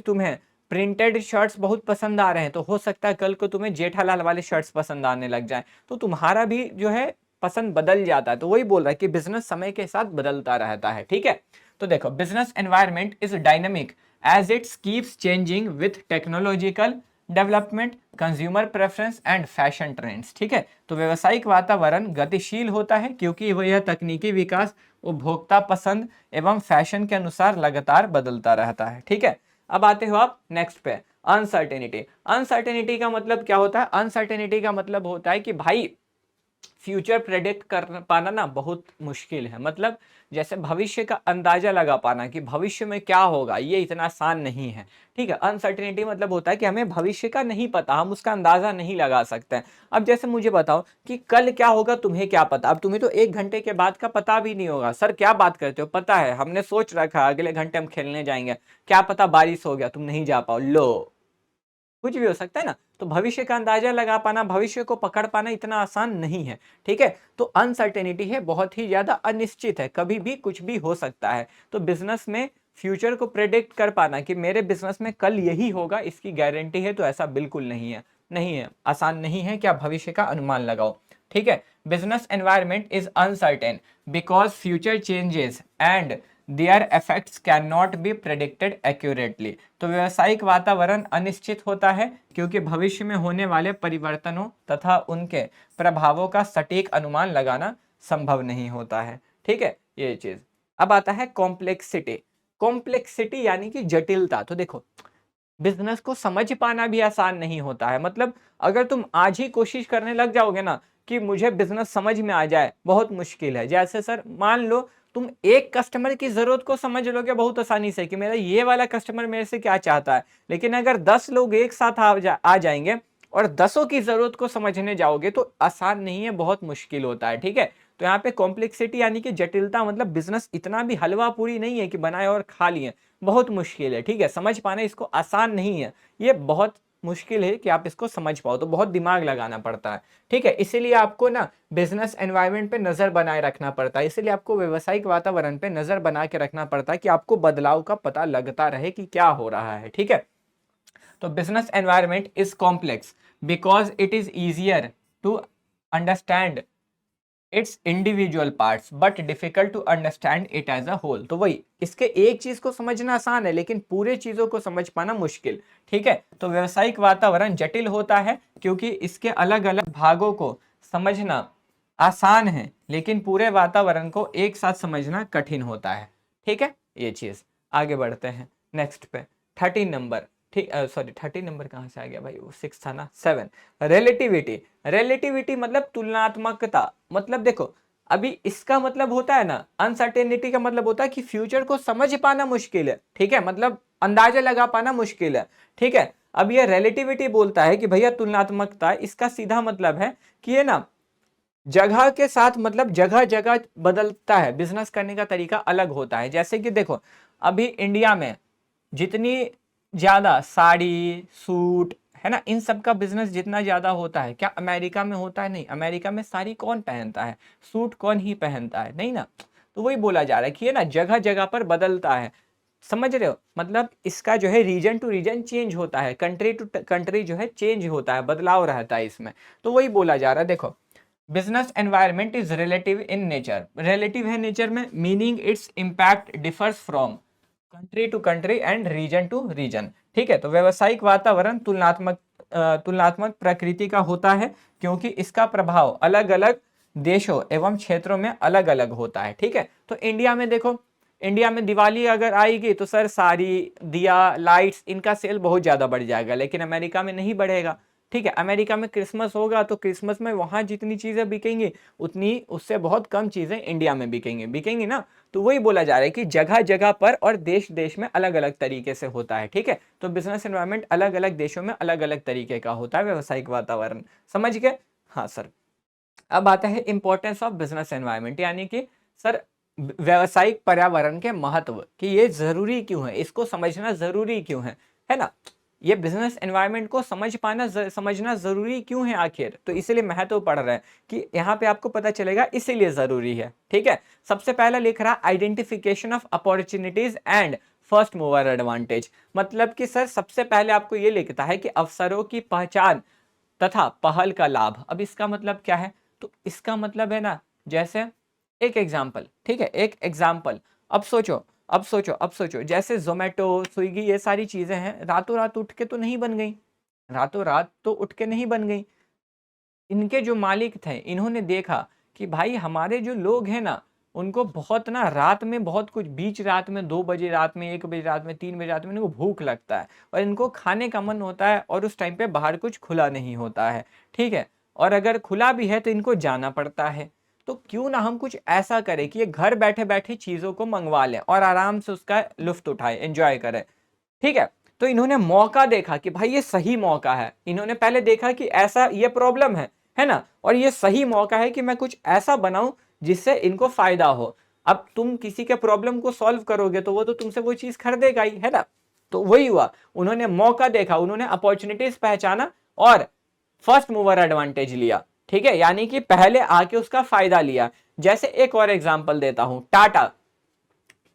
Speaker 1: तुम्हें प्रिंटेड शर्ट्स बहुत पसंद आ रहे हैं, तो हो सकता है कल को तुम्हें जेठालाल वाले शर्ट्स पसंद आने लग जाए, तो तुम्हारा भी जो है पसंद बदल जाता है। तो वही बोल रहा है कि बिजनेस समय के साथ बदलता रहता है, ठीक है। तो देखो, business environment is dynamic as it's keeps changing with technological development, consumer preference and fashion trends, ठीक है। तो व्यवसायिक वातावरण गतिशील होता है क्योंकि वह तकनीकी विकास, उपभोक्ता पसंद एवं फैशन के अनुसार लगातार बदलता रहता है, ठीक है। अब आते हो आप नेक्स्ट पे, अनसर्टेनिटी। अनसर्टेनिटी का मतलब क्या होता है, अनसर्टेनिटी का मतलब होता है कि भाई फ्यूचर प्रेडिक्ट कर पाना ना बहुत मुश्किल है, मतलब जैसे भविष्य का अंदाजा लगा पाना कि भविष्य में क्या होगा, ये इतना आसान नहीं है, ठीक है। अनसर्टेनिटी मतलब होता है कि हमें भविष्य का नहीं पता, हम उसका अंदाजा नहीं लगा सकते हैं। अब जैसे मुझे बताओ कि कल क्या होगा, तुम्हें क्या पता, अब तुम्हें तो 1 घंटे के बाद का पता भी नहीं होगा। सर क्या बात करते हो, पता है, हमने सोच रखा अगले घंटे हम खेलने जाएंगे, क्या पता बारिश हो गया, तुम नहीं जा पाओ, लो, कुछ भी हो सकता है ना। तो भविष्य का अंदाजा लगा पाना, भविष्य को पकड़ पाना इतना आसान नहीं है, ठीक है। तो अनसर्टेनिटी है, बहुत ही ज्यादा अनिश्चित है, कभी भी कुछ भी हो सकता है। तो बिजनेस में फ्यूचर को प्रेडिक्ट कर पाना कि मेरे बिजनेस में कल यही होगा, इसकी गारंटी है, तो ऐसा बिल्कुल नहीं है, नहीं है, आसान नहीं है कि आप भविष्य का अनुमान लगाओ, ठीक है। Business environment is uncertain because future changes and there effects can not be predicted accurately. तो व्यवसायिक वातावरण अनिश्चित होता है क्योंकि भविष्य में होने वाले परिवर्तनों तथा उनके प्रभावों का सटीक अनुमान लगाना संभव नहीं होता है, ठीक है, ये चीज। अब आता है कॉम्प्लेक्सिटी। कॉम्प्लेक्सिटी यानी कि जटिलता। तो देखो, बिजनेस को समझ पाना भी आसान नहीं होता है, मतलब अगर तुम आज ही कोशिश करने लग जाओगे ना कि मुझे बिजनेस समझ में आ जाए, बहुत मुश्किल है। जैसे सर मान लो तुम एक कस्टमर की जरूरत को समझ लोगे बहुत आसानी से कि मेरा ये वाला कस्टमर मेरे से क्या चाहता है, लेकिन अगर 10 लोग एक साथ आ जाएंगे और 10 की जरूरत को समझने जाओगे तो आसान नहीं है, बहुत मुश्किल होता है, ठीक है। तो यहाँ पे कॉम्प्लेक्सिटी यानी कि जटिलता, मतलब बिजनेस इतना भी हलवा पूरी नहीं है कि बनाए और खा लिए, बहुत मुश्किल है, ठीक है, समझ पाना इसको आसान नहीं है, ये बहुत मुश्किल है कि आप इसको समझ पाओ, तो बहुत दिमाग लगाना पड़ता है, ठीक है। इसीलिए आपको ना बिजनेस एनवायरनमेंट पे नजर बनाए रखना पड़ता है, इसीलिए आपको व्यवसायिक वातावरण पे नजर बना के रखना पड़ता है कि आपको बदलाव का पता लगता रहे कि क्या हो रहा है, ठीक है। तो business environment is complex because it is easier to understand its individual parts but difficult to understand it as a whole. तो वही, इसके एक चीज को समझना आसान है लेकिन पूरे चीजों को समझ पाना मुश्किल, ठीक है। तो व्यवसायिक वातावरण जटिल होता है क्योंकि इसके अलग अलग भागों को समझना आसान है लेकिन पूरे वातावरण को एक साथ समझना कठिन होता है, ठीक है। ये चीज, आगे बढ़ते हैं नेक्स्ट पे, 13 नंबर, ठीक, सॉरी 13 नंबर कहाँ से आ गया भाई, वो 6 था ना, 7, रिलेटिविटी। रिलेटिविटी मतलब तुलनात्मकता, मतलब देखो अभी इसका मतलब होता है ना, अनसर्टेनिटी का मतलब होता है कि फ्यूचर को समझ पाना मुश्किल है, ठीक है, मतलब अंदाजा लगा पाना मुश्किल है, ठीक है। अब ये रिलेटिविटी बोलता है कि भैया तुलनात्मकता, इसका सीधा मतलब है कि ये ना जगह के साथ, मतलब जगह जगह बदलता है, बिजनेस करने का तरीका अलग होता है। जैसे कि देखो अभी इंडिया में जितनी ज्यादा साड़ी सूट है ना, इन सब का बिजनेस जितना ज्यादा होता है, क्या अमेरिका में होता है? नहीं, अमेरिका में साड़ी कौन पहनता है, सूट कौन ही पहनता है, नहीं ना। तो वही बोला जा रहा है कि ये ना जगह जगह पर बदलता है, समझ रहे हो, मतलब इसका जो है रीजन टू रीजन चेंज होता है, कंट्री टू कंट्री जो है चेंज होता है, बदलाव रहता है इसमें। तो वही बोला जा रहा है, देखो business environment is relative in nature, relative है नेचर में, meaning its impact differs from country to country and region to region, ठीक है। तो व्यवसायिक वातावरण तुलनात्मक प्रकृति का होता है क्योंकि इसका प्रभाव अलग अलग देशों एवं क्षेत्रों में अलग अलग होता है, ठीक है। तो इंडिया में देखो, इंडिया में दिवाली अगर आएगी तो सर सारी दिया लाइट्स इनका सेल बहुत ज्यादा बढ़ जाएगा, लेकिन अमेरिका में नहीं बढ़ेगा, ठीक है। अमेरिका में क्रिसमस होगा तो क्रिसमस में वहां जितनी चीजें बिकेंगी उतनी उससे बहुत कम चीजें इंडिया में बिकेंगी ना। तो वही बोला जा रहा है कि जगह जगह पर और देश देश में अलग अलग तरीके से होता है, ठीक है। तो बिजनेस एनवायरनमेंट अलग अलग देशों में अलग अलग तरीके का होता है, व्यवसायिक वातावरण, समझ गए? हाँ सर। अब आता है इंपॉर्टेंस ऑफ बिजनेस एनवायरनमेंट, यानी कि सर व्यवसायिक पर्यावरण के महत्व, कि ये जरूरी क्यों है, इसको समझना जरूरी क्यों है ना। ये बिजनेस एनवायरनमेंट को समझ पाना समझना जरूरी क्यों है आखिर, तो इसीलिए महत्व पढ़ रहे हैं कि यहाँ पे आपको पता चलेगा इसीलिए जरूरी है, ठीक है। सबसे पहला लिख रहा identification of opportunities and first mover advantage, मतलब कि सर सबसे पहले आपको ये लिखता है कि अवसरों की पहचान तथा पहल का लाभ। अब इसका मतलब क्या है, तो इसका मतलब है ना, जैसे एक एग्जाम्पल, ठीक है, एक एग्जाम्पल, अब सोचो जैसे जोमेटो स्विगी ये सारी चीजें हैं, रातों रात उठ के तो नहीं बन गई, रातों रात तो उठ के नहीं बन गई। इनके जो मालिक थे इन्होंने देखा कि भाई हमारे जो लोग हैं ना, उनको बहुत ना रात में बहुत कुछ, बीच रात में 2 बजे रात में, 1 बजे रात में, 3 बजे रात में इनको भूख लगता है और इनको खाने का मन होता है, और उस टाइम पे बाहर कुछ खुला नहीं होता है, ठीक है। और अगर खुला भी है तो इनको जाना पड़ता है। तो क्यों ना हम कुछ ऐसा करें कि ये घर बैठे बैठे चीजों को मंगवा लें और आराम से उसका लुफ्त उठाए, एंजॉय करें, ठीक है। तो इन्होंने मौका देखा कि भाई ये सही मौका है, इन्होंने पहले देखा कि ऐसा ये प्रॉब्लम है ना, और ये सही मौका है कि मैं कुछ ऐसा बनाऊं जिससे इनको फायदा हो। अब तुम किसी के प्रॉब्लम को सॉल्व करोगे तो वो तो तुमसे वो चीज खरीदेगा ही, है ना। तो वही हुआ, उन्होंने मौका देखा, उन्होंने अपॉर्चुनिटीज पहचाना और फर्स्ट मूवर एडवांटेज लिया, ठीक है, यानी कि पहले आके उसका फायदा लिया। जैसे एक और एग्जांपल देता हूं, टाटा,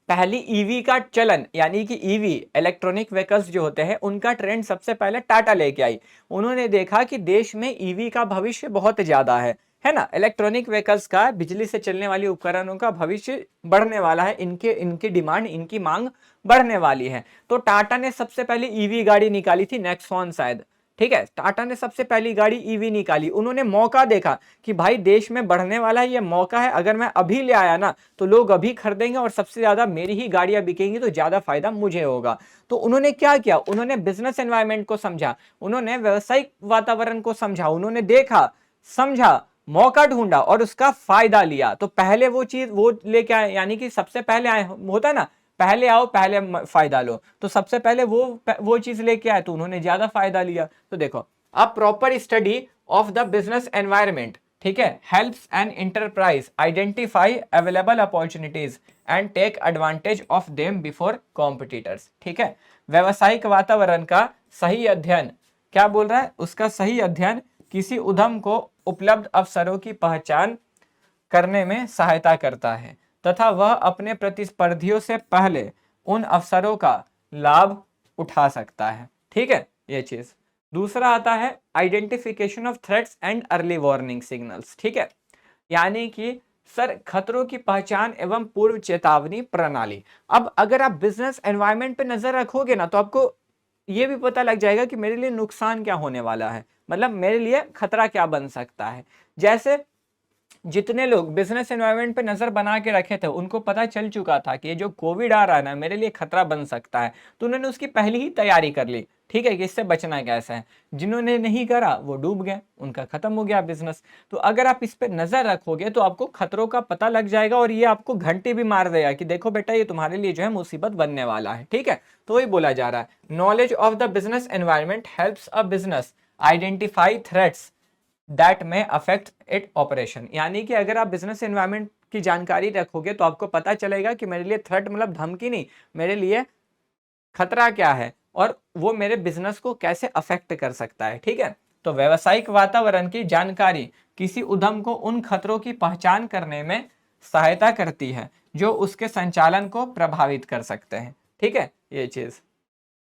Speaker 1: पहली ईवी का चलन, यानी कि ईवी इलेक्ट्रॉनिक व्हीकल्स जो होते हैं उनका ट्रेंड सबसे पहले टाटा लेके आई। उन्होंने देखा कि देश में ईवी का भविष्य बहुत ज्यादा है ना, इलेक्ट्रॉनिक व्हीकल्स का, बिजली से चलने वाली उपकरणों का भविष्य बढ़ने वाला है, इनके इनकी डिमांड, इनकी मांग बढ़ने वाली है। तो टाटा ने सबसे पहले ईवी गाड़ी निकाली थी, नेक्सॉन शायद, ठीक है। टाटा ने सबसे पहली गाड़ी ईवी निकाली, उन्होंने मौका देखा कि भाई देश में बढ़ने वाला है, ये मौका है, अगर मैं अभी ले आया ना तो लोग अभी खरीदेंगे और सबसे ज्यादा मेरी ही गाड़ियां बिकेंगी, तो ज्यादा फायदा मुझे होगा। तो उन्होंने क्या किया, उन्होंने बिजनेस एनवायरनमेंट को समझा, उन्होंने व्यावसायिक वातावरण को समझा, उन्होंने देखा, समझा, मौका ढूंढा और उसका फायदा लिया। तो पहले वो चीज वो लेके आए, यानी कि सबसे पहले आए, होता है ना, पहले आओ पहले फायदा लो, तो सबसे पहले वो चीज लेके आए तो उन्होंने ज्यादा फायदा लिया। तो देखो, अब proper study of the business environment, ठीक है, helps an enterprise identify available opportunities and take advantage of them before competitors, ठीक है। व्यवसायिक वातावरण का सही अध्ययन क्या बोल रहा है, उसका सही अध्ययन किसी उद्यम को उपलब्ध अवसरों की पहचान करने में सहायता करता है तथा वह अपने प्रतिस्पर्धियों से पहले उन अवसरों का लाभ उठा सकता है। ठीक है, ये चीज। दूसरा आता है identification of threats and early warning signals. ठीक है, यानी कि सर खतरों की पहचान एवं पूर्व चेतावनी प्रणाली। अब अगर आप बिजनेस एनवायरनमेंट पे नजर रखोगे ना, तो आपको ये भी पता लग जाएगा कि मेरे लिए नुकसान क्या होने वाला है, मतलब मेरे लिए खतरा क्या बन सकता है। जैसे जितने लोग बिजनेस एनवायरनमेंट पे नजर बना के रखे थे, उनको पता चल चुका था कि ये जो कोविड आ रहा है ना, मेरे लिए खतरा बन सकता है, तो उन्होंने उसकी पहले ही तैयारी कर ली। ठीक है, कि इससे बचना कैसा है। जिन्होंने नहीं करा वो डूब गए, उनका खत्म हो गया बिजनेस। तो अगर आप इस पे नजर रखोगे तो आपको खतरों का पता लग जाएगा, और ये आपको घंटी भी मार देगा कि देखो बेटा, ये तुम्हारे लिए जो है मुसीबत बनने वाला है। ठीक है, तो वही बोला जा रहा है, knowledge of the business environment helps a business identify threats that में अफेक्ट इट ऑपरेशन। यानी कि अगर आप बिजनेस एनवायरनमेंट की जानकारी रखोगे तो आपको पता चलेगा कि मेरे लिए थ्रेट मतलब धमकी नहीं, मेरे लिए खतरा क्या है और वो मेरे बिजनेस को कैसे अफेक्ट कर सकता है। ठीक है, तो व्यवसायिक वातावरण की जानकारी किसी उद्यम को उन खतरों की पहचान करने में सहायता करती है जो उसके संचालन को प्रभावित कर सकते हैं। ठीक है, ये चीज।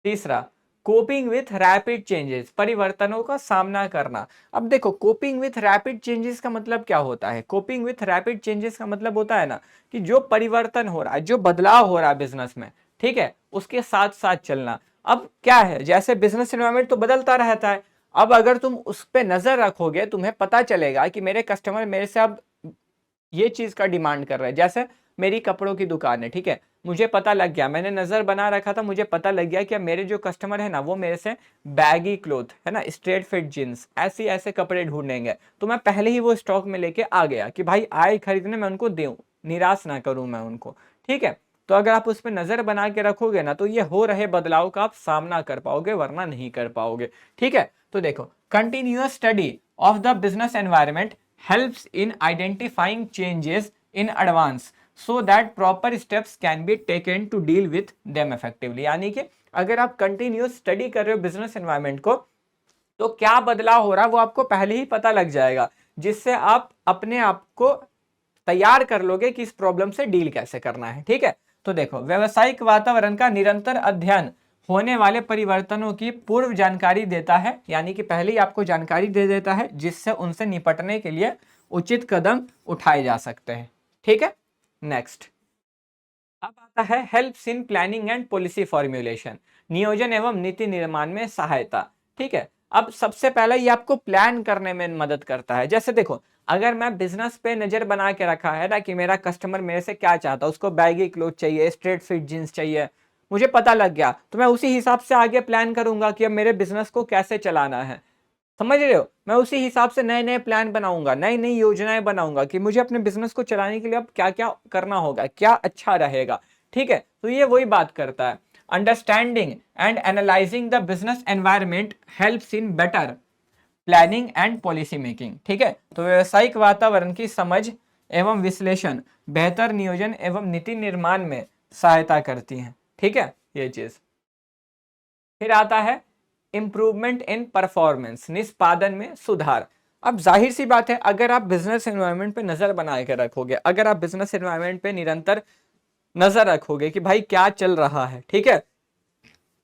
Speaker 1: तीसरा, कोपिंग विथ रैपिड चेंजेस, परिवर्तनों का सामना करना। अब देखो, कोपिंग विथ रैपिड चेंजेस का मतलब क्या होता है। कोपिंग विथ रैपिड चेंजेस का मतलब होता है ना कि जो परिवर्तन हो रहा है, जो बदलाव हो रहा है बिजनेस में, ठीक है, उसके साथ साथ चलना। अब क्या है, जैसे बिजनेस एनवायरनमेंट तो बदलता रहता है। अब अगर तुम उस पर नजर रखोगे, तुम्हें पता चलेगा कि मेरे कस्टमर मेरे से अब ये चीज का डिमांड कर रहा है। जैसे मेरी कपड़ों की दुकान है, ठीक है, मुझे पता लग गया, मैंने नजर बना रखा था, मुझे पता लग गया कि अब मेरे जो कस्टमर है ना, वो मेरे से बैगी क्लोथ है ना, स्ट्रेट फिट जींस, ऐसे ऐसे कपड़े ढूंढेंगे। तो मैं पहले ही वो स्टॉक में लेके आ गया कि भाई आए खरीदने, मैं उनको दूं, निराश ना करूं मैं उनको। ठीक है, तो अगर आप उस पर नजर बना के रखोगे ना, तो ये हो रहे बदलाव का आप सामना कर पाओगे, वरना नहीं कर पाओगे। ठीक है, तो देखो, continuous study of the business environment helps in identifying changes in advance so that proper steps can be taken to deal with them effectively। यानी कि अगर आप कंटिन्यूस स्टडी कर रहे हो बिजनेस एनवायरनमेंट को, तो क्या बदलाव हो रहा है वो आपको पहले ही पता लग जाएगा, जिससे आप अपने आप को तैयार कर लोगे कि इस प्रॉब्लम से डील कैसे करना है। ठीक है, तो देखो, व्यवसायिक वातावरण का निरंतर अध्ययन होने वाले परिवर्तनों की पूर्व जानकारी देता है, यानी कि पहले ही आपको जानकारी दे देता है, जिससे उनसे निपटने के लिए उचित कदम उठाए जा सकते हैं। ठीक है, नेक्स्ट। अब आता है helps in planning and policy formulation, नियोजन एवं नीति निर्माण में सहायता। ठीक है, अब सबसे पहले ये आपको प्लान करने में मदद करता है। जैसे देखो, अगर मैं बिजनेस पे नजर बना के रखा है ना कि मेरा कस्टमर मेरे से क्या चाहता है, उसको बैगी क्लोथ चाहिए, स्ट्रेट फिट जींस चाहिए, मुझे पता लग गया, तो मैं उसी हिसाब से आगे प्लान करूंगा कि अब मेरे बिजनेस को कैसे चलाना है। समझ रहे हो, मैं उसी हिसाब से नए नए प्लान बनाऊंगा, नई नई योजनाएं बनाऊंगा कि मुझे अपने बिजनेस को चलाने के लिए अब क्या क्या करना होगा, क्या अच्छा रहेगा। ठीक है, तो ये वही बात करता है। Understanding and analysing the business environment helps in better planning and policy making. ठीक है, तो व्यवसायिक वातावरण की समझ एवं विश्लेषण बेहतर नियोजन एवं नीति निर्माण में सहायता करती है। ठीक है, ये चीज। फिर आता है इंप्रूवमेंट इन परफॉर्मेंस, निष्पादन में सुधार। अब जाहिर सी बात है, अगर आप बिजनेस एनवायरनमेंट पे नजर बना के रखोगे, अगर आप बिजनेस एनवायरनमेंट पे निरंतर नजर रखोगे कि भाई क्या चल रहा है, ठीक है,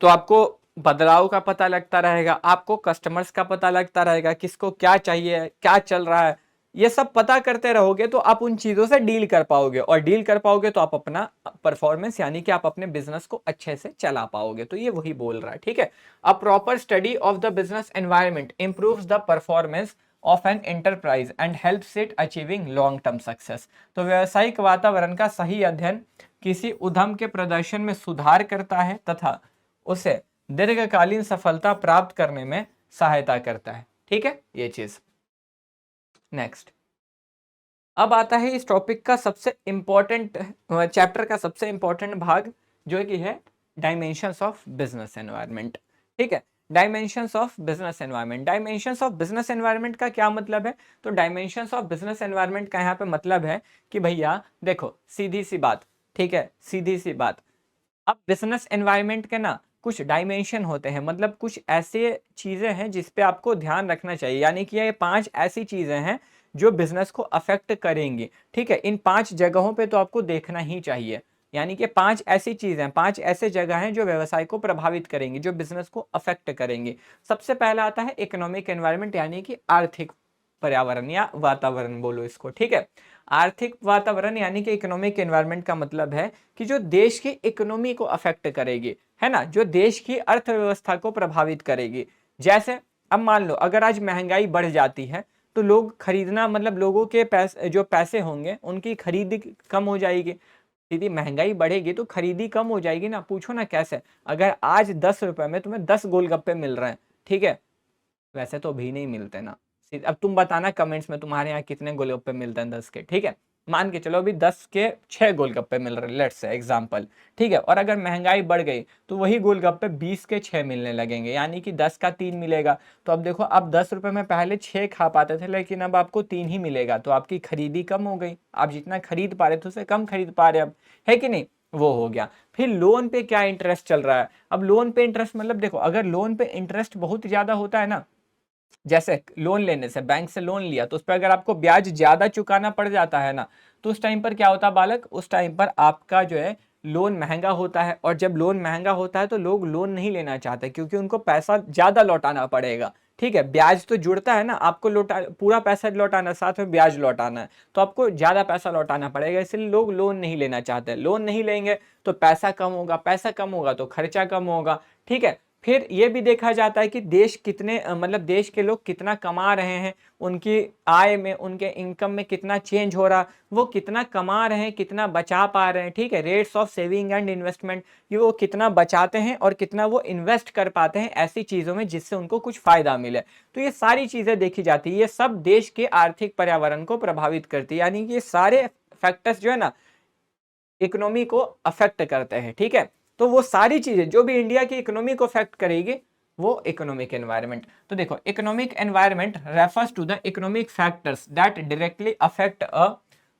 Speaker 1: तो आपको बदलाव का पता लगता रहेगा, आपको कस्टमर्स का पता लगता रहेगा, किसको क्या चाहिए, क्या चल रहा है, ये सब पता करते रहोगे तो आप उन चीजों से डील कर पाओगे, और डील कर पाओगे तो आप अपना परफॉर्मेंस, यानी कि आप अपने बिजनेस को अच्छे से चला पाओगे। तो ये वही बोल रहा है। ठीक है, a proper study of the business environment improves the performance of an enterprise and helps it achieving long term success. तो व्यवसायिक वातावरण का सही अध्ययन किसी उद्यम के प्रदर्शन में सुधार करता है तथा उसे दीर्घकालीन सफलता प्राप्त करने में सहायता करता है। ठीक है, ये चीज। नेक्स्ट, अब आता है इस टॉपिक का सबसे इंपॉर्टेंट, चैप्टर का सबसे इंपॉर्टेंट भाग, जो कि है डायमेंशंस ऑफ बिजनेस एनवायरनमेंट। ठीक है, dimensions of business environment. Dimensions of business environment का क्या मतलब है, तो डायमेंशंस ऑफ बिजनेस एनवायरनमेंट का यहाँ पे मतलब है कि भैया देखो, सीधी सी बात, ठीक है, सीधी सी बात, अब बिजनेस एनवायरनमेंट के ना कुछ डायमेंशन होते हैं, मतलब कुछ ऐसे चीज़ें हैं जिस पे आपको ध्यान रखना चाहिए, यानी कि ये 5 ऐसी चीज़ें हैं जो बिज़नेस को अफ़ेक्ट करेंगी, ठीक है? इन 5 जगहों पे तो आपको देखना ही चाहिए, यानी कि 5 ऐसी चीज़ें हैं, 5 ऐसे जगह हैं जो व्यवसाय को प्रभावित करेंगी, जो बिज़नेस को अफ़ेक्ट करेंगी। सबसे पहला आता है इकोनॉमिक एनवायरनमेंट, यानी कि आर्थिक पर्यावरण या वातावरण बोलो इसको, ठीक है? आर्थिक वातावरण यानी कि इकोनॉमिक एनवायरनमेंट का मतलब है कि जो देश की इकोनॉमी को अफेक्ट करेगी, है ना, जो देश की अर्थव्यवस्था को प्रभावित करेगी। जैसे अब मान लो अगर आज महंगाई बढ़ जाती है तो लोग खरीदना, मतलब लोगों के पैसे, जो पैसे होंगे उनकी खरीदी कम हो जाएगी। यदि महंगाई बढ़ेगी तो खरीदी कम हो जाएगी ना। पूछो ना कैसे? अगर आज 10 रुपए में तुम्हें 10 गोलगप्पे मिल रहे हैं, ठीक है, वैसे तो अभी नहीं मिलते ना। अब तुम बताना कमेंट्स में तुम्हारे यहाँ कितने गोलगप्पे मिलते हैं 10 के, ठीक है? मान के चलो अभी 10 के 6 गोलगप्पे मिल रहे, लेट्स से एग्जांपल, ठीक है? और अगर महंगाई बढ़ गई तो वही गोलगप्पे 20 के 6 मिलने लगेंगे, यानी कि 10 का 3 मिलेगा। तो अब देखो, आप 10 रुपए में पहले 6 खा पाते थे, लेकिन अब आपको 3 ही मिलेगा, तो आपकी खरीदी कम हो गई। आप जितना खरीद पा रहे थे उससे कम खरीद पा रहे अब, है कि नहीं? वो हो गया। फिर लोन पे क्या इंटरेस्ट चल रहा है? अब लोन पे इंटरेस्ट मतलब देखो, अगर लोन पे इंटरेस्ट बहुत ज्यादा होता है ना, जैसे लोन लेने से, बैंक से लोन लिया तो उस पर अगर आपको ब्याज ज्यादा चुकाना पड़ जाता है ना, तो उस टाइम पर क्या होता है बालक, उस टाइम पर आपका जो है लोन महंगा होता है। और जब लोन महंगा होता है तो लोग लोन नहीं लेना चाहते, क्योंकि उनको पैसा ज्यादा लौटाना पड़ेगा, ठीक है? ब्याज तो जुड़ता है ना, आपको लौटा, पूरा पैसा लौटाना, साथ में ब्याज लौटाना है, तो आपको ज्यादा पैसा लौटाना पड़ेगा, इसलिए लोग लोन नहीं लेना चाहते। लोन नहीं लेंगे तो पैसा कम होगा, पैसा कम होगा तो खर्चा कम होगा, ठीक है? फिर ये भी देखा जाता है कि देश कितने मतलब देश के लोग कितना कमा रहे हैं, उनकी आय में, उनके इनकम में कितना चेंज हो रहा, वो कितना कमा रहे हैं, कितना बचा पा रहे हैं, ठीक है? Rates of saving and investment, ये वो कितना बचाते हैं और कितना वो इन्वेस्ट कर पाते हैं ऐसी चीज़ों में जिससे उनको कुछ फायदा मिले। तो ये सारी चीज़ें देखी जाती है, ये सब देश के आर्थिक पर्यावरण को प्रभावित करती है, यानी कि ये सारे फैक्टर्स जो है ना इकोनॉमी को अफेक्ट करते हैं, ठीक है? तो वो सारी चीजें जो भी इंडिया की इकोनॉमी को अफेक्ट करेगी वो इकोनॉमिक एनवायरनमेंट। तो देखो, economic environment refers to the economic factors that directly affect a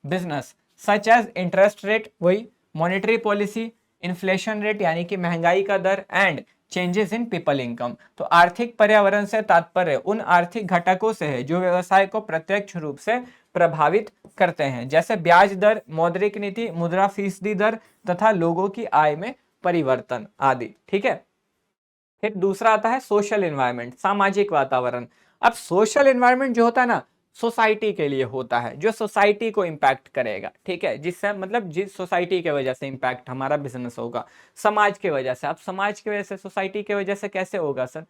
Speaker 1: business such as interest rate, वही मॉनेटरी पॉलिसी, इन्फ्लेशन रेट यानी कि महंगाई का दर, and changes in people income. तो आर्थिक पर्यावरण से तात्पर्य उन आर्थिक घटकों से है जो व्यवसाय को प्रत्यक्ष रूप से प्रभावित करते हैं, जैसे ब्याज दर, मौद्रिक नीति, मुद्रा फीसदी दर तथा लोगों की आय में परिवर्तन आदि, ठीक है? फिर दूसरा आता है सोशल एनवायरनमेंट, सामाजिक वातावरण। अब सोशल एनवायरनमेंट जो होता है ना, सोसाइटी के लिए होता है, जो सोसाइटी को इम्पैक्ट करेगा, ठीक है? जिससे मतलब जिस सोसाइटी के वजह से इम्पैक्ट हमारा बिजनेस होगा, समाज के वजह से। अब समाज की वजह से, सोसाइटी की वजह से कैसे होगा सर?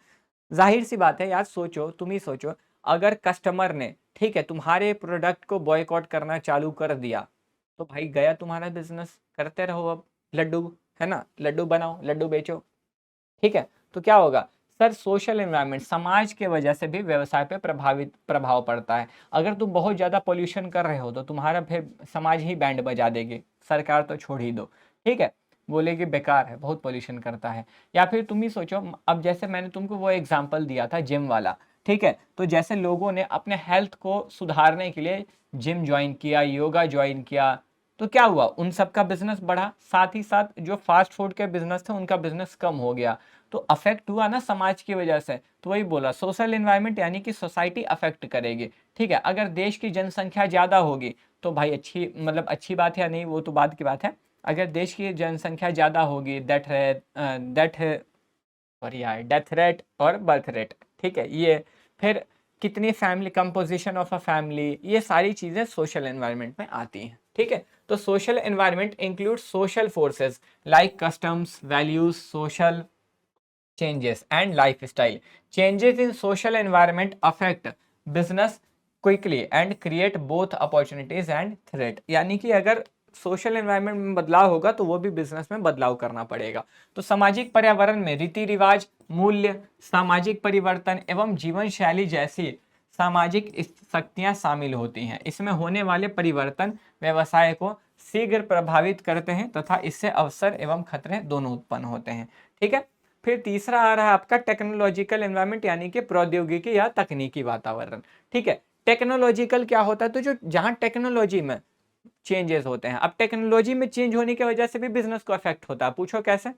Speaker 1: जाहिर सी बात है यार, सोचो, तुम ही सोचो, अगर कस्टमर ने, ठीक है, तुम्हारे प्रोडक्ट को बॉयकॉट करना चालू कर दिया तो भाई गया तुम्हारा बिजनेस। करते रहो अब लड्डू, है ना, लड्डू बनाओ, लड्डू बेचो, ठीक है? तो क्या होगा सर? सोशल एनवायरनमेंट, समाज के वजह से भी व्यवसाय पे प्रभाव पड़ता है। अगर तुम बहुत ज्यादा पोल्यूशन कर रहे हो तो तुम्हारा फिर समाज ही बैंड बजा देगी, सरकार तो छोड़ ही दो, ठीक है? बोलेगी बेकार है, बहुत पोल्यूशन करता है। या फिर तुम ही सोचो, अब जैसे मैंने तुमको वो एग्जाम्पल दिया था जिम वाला, ठीक है? तो जैसे लोगों ने अपने हेल्थ को सुधारने के लिए जिम ज्वाइन किया, योगा ज्वाइन किया, तो क्या हुआ? उन सबका बिजनेस बढ़ा, साथ ही साथ जो फास्ट फूड के बिजनेस थे उनका बिजनेस कम हो गया। तो अफेक्ट हुआ ना समाज की वजह से। तो वही बोला, सोशल एनवायरनमेंट यानी कि सोसाइटी अफेक्ट करेगी, ठीक है? अगर देश की जनसंख्या ज्यादा होगी तो भाई अच्छी, मतलब अच्छी बात है या नहीं वो तो बाद की बात है। अगर देश की जनसंख्या ज्यादा होगी, दैट है सॉरी यार, डेथ रेट और बर्थ रेट, ठीक है, ये फिर कितनी family, composition of a family, ये सारी चीजें सोशल एनवायरनमेंट में आती हैं, ठीक है? तो social environment include social forces like customs, values, social changes and lifestyle. Changes in social environment affect business quickly and create both opportunities and threat. यानी कि अगर सोशल एनवायरनमेंट में बदलाव होगा तो वो भी बिजनेस में बदलाव करना पड़ेगा। तो सामाजिक पर्यावरण में रीति रिवाज, मूल्य, सामाजिक परिवर्तन एवं जीवन शैली जैसी सामाजिक शक्तियां शामिल होती हैं। इसमें होने वाले परिवर्तन व्यवसाय को शीघ्र प्रभावित करते हैं तथा इससे अवसर एवं खतरे दोनों उत्पन्न होते हैं, ठीक है? फिर तीसरा आ रहा है आपका टेक्नोलॉजिकल एनवायरनमेंट, यानी कि प्रौद्योगिकी या तकनीकी वातावरण, ठीक है? टेक्नोलॉजिकल क्या होता है? तो जो जहां टेक्नोलॉजी में चेंजेस होते हैं। अब टेक्नोलॉजी में चेंज होने की वजह से भी बिजनेस को अफेक्ट होता है। पूछो कैसे?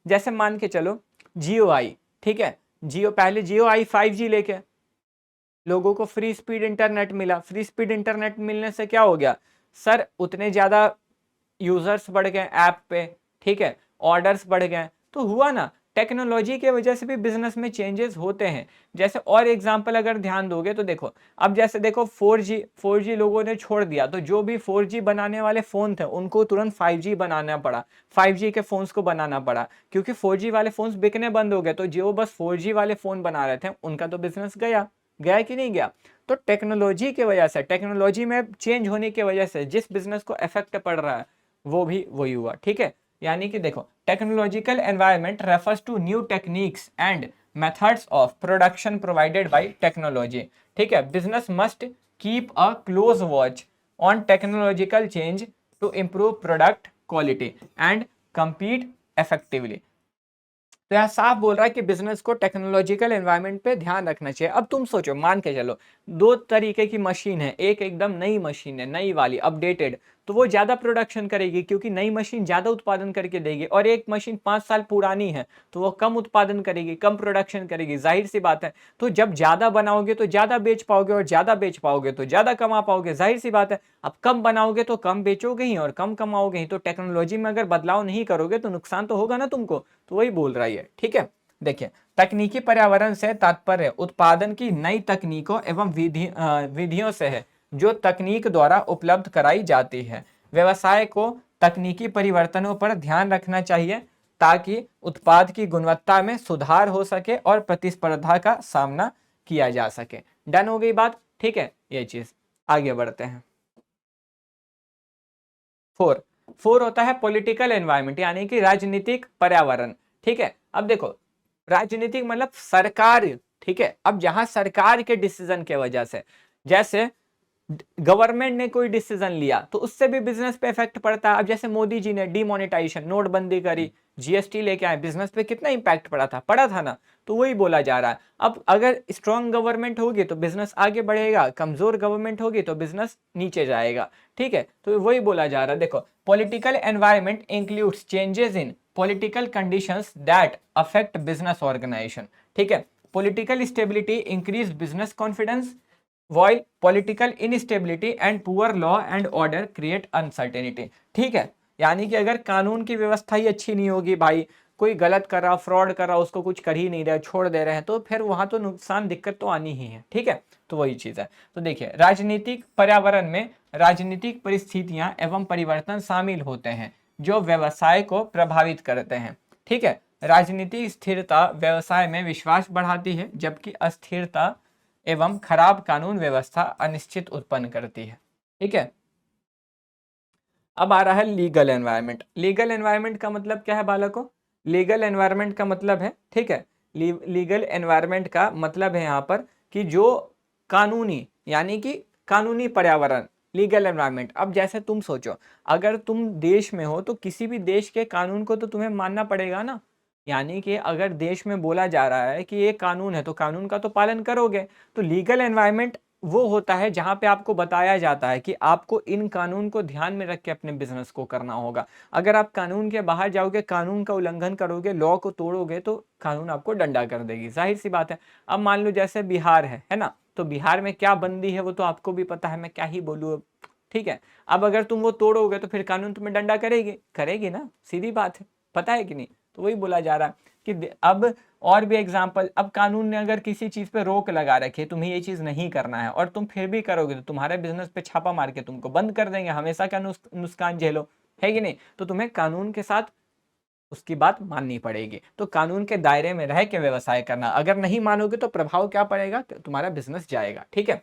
Speaker 1: जैसे मान के चलो जियो आई, ठीक है, जियो, पहले जियो आई 5G लेके, लोगों को फ्री स्पीड इंटरनेट मिला। फ्री स्पीड इंटरनेट मिलने से क्या हो गया सर, उतने ज्यादा यूजर्स बढ़ गए ऐप पे, ठीक है, ऑर्डर्स बढ़ गए, तो हुआ ना, टेक्नोलॉजी के वजह से भी बिजनेस में चेंजेस होते हैं। जैसे और एग्जांपल अगर ध्यान दोगे तो देखो, अब जैसे देखो 4G लोगों ने छोड़ दिया, तो जो भी 4G बनाने वाले फोन थे उनको तुरंत 5G बनाना पड़ा, 5G के फोन्स को बनाना पड़ा, क्योंकि 4G वाले फोन्स बिकने बंद हो गए, तो जो बस 4G वाले फोन बना रहे थे उनका तो बिजनेस गया, गया कि नहीं गया। तो टेक्नोलॉजी की वजह से, टेक्नोलॉजी में चेंज होने की वजह से जिस बिजनेस को इफेक्ट पड़ रहा है वो भी वही हुआ, ठीक है। यानी कि देखो, technological environment refers to new techniques and methods of production provided by technology, ठीक है। Business must keep a close watch on technological change to improve product quality and compete effectively। तो यहाँ साफ बोल रहा है कि बिजनेस को टेक्नोलॉजिकल एनवायरनमेंट पे ध्यान रखना चाहिए। अब तुम सोचो, मान के चलो दो तरीके की मशीन है, एक एकदम नई मशीन है, नई वाली अपडेटेड, तो वो ज्यादा प्रोडक्शन करेगी क्योंकि नई मशीन ज्यादा उत्पादन करके देगी, और एक मशीन 5 साल पुरानी है तो वो कम उत्पादन करेगी, कम प्रोडक्शन करेगी, जाहिर सी बात है। तो जब ज्यादा बनाओगे तो ज्यादा बेच पाओगे, और ज्यादा बेच पाओगे तो ज्यादा कमा पाओगे, जाहिर सी बात है। अब कम बनाओगे तो कम बेचोगे ही और कम कमाओगे ही, तो टेक्नोलॉजी में अगर बदलाव नहीं करोगे तो नुकसान तो होगा ना तुमको, तो वही बोल रहा है, ठीक है। देखिए, तकनीकी पर्यावरण से तात्पर्य उत्पादन की नई तकनीकों एवं विधियों से है, जो तकनीक द्वारा उपलब्ध कराई जाती है। व्यवसाय को तकनीकी परिवर्तनों पर ध्यान रखना चाहिए ताकि उत्पाद की गुणवत्ता में सुधार हो सके और प्रतिस्पर्धा का सामना किया जा सके। डन हो गई बात, ठीक है, ये चीज। आगे बढ़ते हैं। 4 होता है पॉलिटिकल एनवायरनमेंट, यानी कि राजनीतिक पर्यावरण, ठीक है। अब देखो, राजनीतिक मतलब सरकार, ठीक है। अब जहां सरकार के डिसीजन के वजह से, जैसे गवर्नमेंट ने कोई डिसीजन लिया तो उससे भी बिजनेस पे इफेक्ट पड़ता है। अब जैसे मोदी जी ने डिमोनेटाइजेशन, नोटबंदी करी, जीएसटी लेके आए, बिजनेस पे कितना इंपैक्ट पड़ा था ना, तो वही बोला जा रहा है। अब अगर स्ट्रांग गवर्नमेंट होगी तो बिजनेस आगे बढ़ेगा, कमजोर गवर्नमेंट होगी तो बिजनेस नीचे जाएगा, ठीक है। तो वही बोला जा रहा है। देखो, political environment includes changes in political conditions that affect business organisation, ठीक है। Political stability increase business confidence, while political instability and poor law and order create uncertainty, ठीक है। यानी कि अगर कानून की व्यवस्था ही अच्छी नहीं होगी, भाई कोई गलत कर रहा, फ्रॉड कर रहा, उसको कुछ कर ही नहीं रहे, छोड़ दे रहे हैं, तो फिर वहां तो नुकसान, दिक्कत तो आनी ही है, ठीक है। तो वही चीज है। तो देखिए, राजनीतिक पर्यावरण में राजनीतिक परिस्थितियां एवं परिवर्तन शामिल होते हैं जो व्यवसाय को प्रभावित करते हैं, ठीक है। राजनीतिक स्थिरता व्यवसाय में विश्वास बढ़ाती है, जबकि अस्थिरता एवं खराब कानून व्यवस्था अनिश्चित उत्पन्न करती है, ठीक है। अब आ रहा है लीगल एनवायरनमेंट। लीगल एनवायरनमेंट का मतलब क्या है बालकों? लीगल एनवायरनमेंट का मतलब है, ठीक है, लीगल एनवायरनमेंट का मतलब है यहाँ पर कि जो कानूनी, यानी कि कानूनी पर्यावरण, लीगल एनवायरनमेंट। अब जैसे तुम सोचो, अगर तुम देश में हो तो किसी भी देश के कानून को तो तुम्हें मानना पड़ेगा ना। यानी कि अगर देश में बोला जा रहा है कि ये कानून है तो कानून का तो पालन करोगे। तो लीगल एनवायरनमेंट वो होता है जहां पे आपको बताया जाता है कि आपको इन कानून को ध्यान में रख के अपने बिजनेस को करना होगा। अगर आप कानून के बाहर जाओगे, कानून का उल्लंघन करोगे, लॉ को तोड़ोगे, तो कानून आपको डंडा कर देगी, जाहिर सी बात है। अब मान लो जैसे बिहार है ना, तो बिहार में क्या बंदी है वो तो आपको भी पता है, मैं क्या ही बोलूँ अब, ठीक है। अब अगर तुम वो तोड़ोगे तो फिर कानून तुम्हें डंडा करेगी, करेगी ना, सीधी बात है, पता है कि नहीं। तो वही बोला जा रहा है कि अब और भी एग्जाम्पल, अब कानून ने अगर किसी चीज पे रोक लगा रखी है, तुम्हें ये चीज नहीं करना है और तुम फिर भी करोगे, तो तुम्हारे बिजनेस पे छापा मार के तुमको बंद कर देंगे, हमेशा का नुकसान झेलो, है कि नहीं। तो तुम्हें कानून के साथ उसकी बात माननी पड़ेगी। तो कानून के दायरे में रह के व्यवसाय करना, अगर नहीं मानोगे तो प्रभाव क्या पड़ेगा, तुम्हारा बिजनेस जाएगा, ठीक है।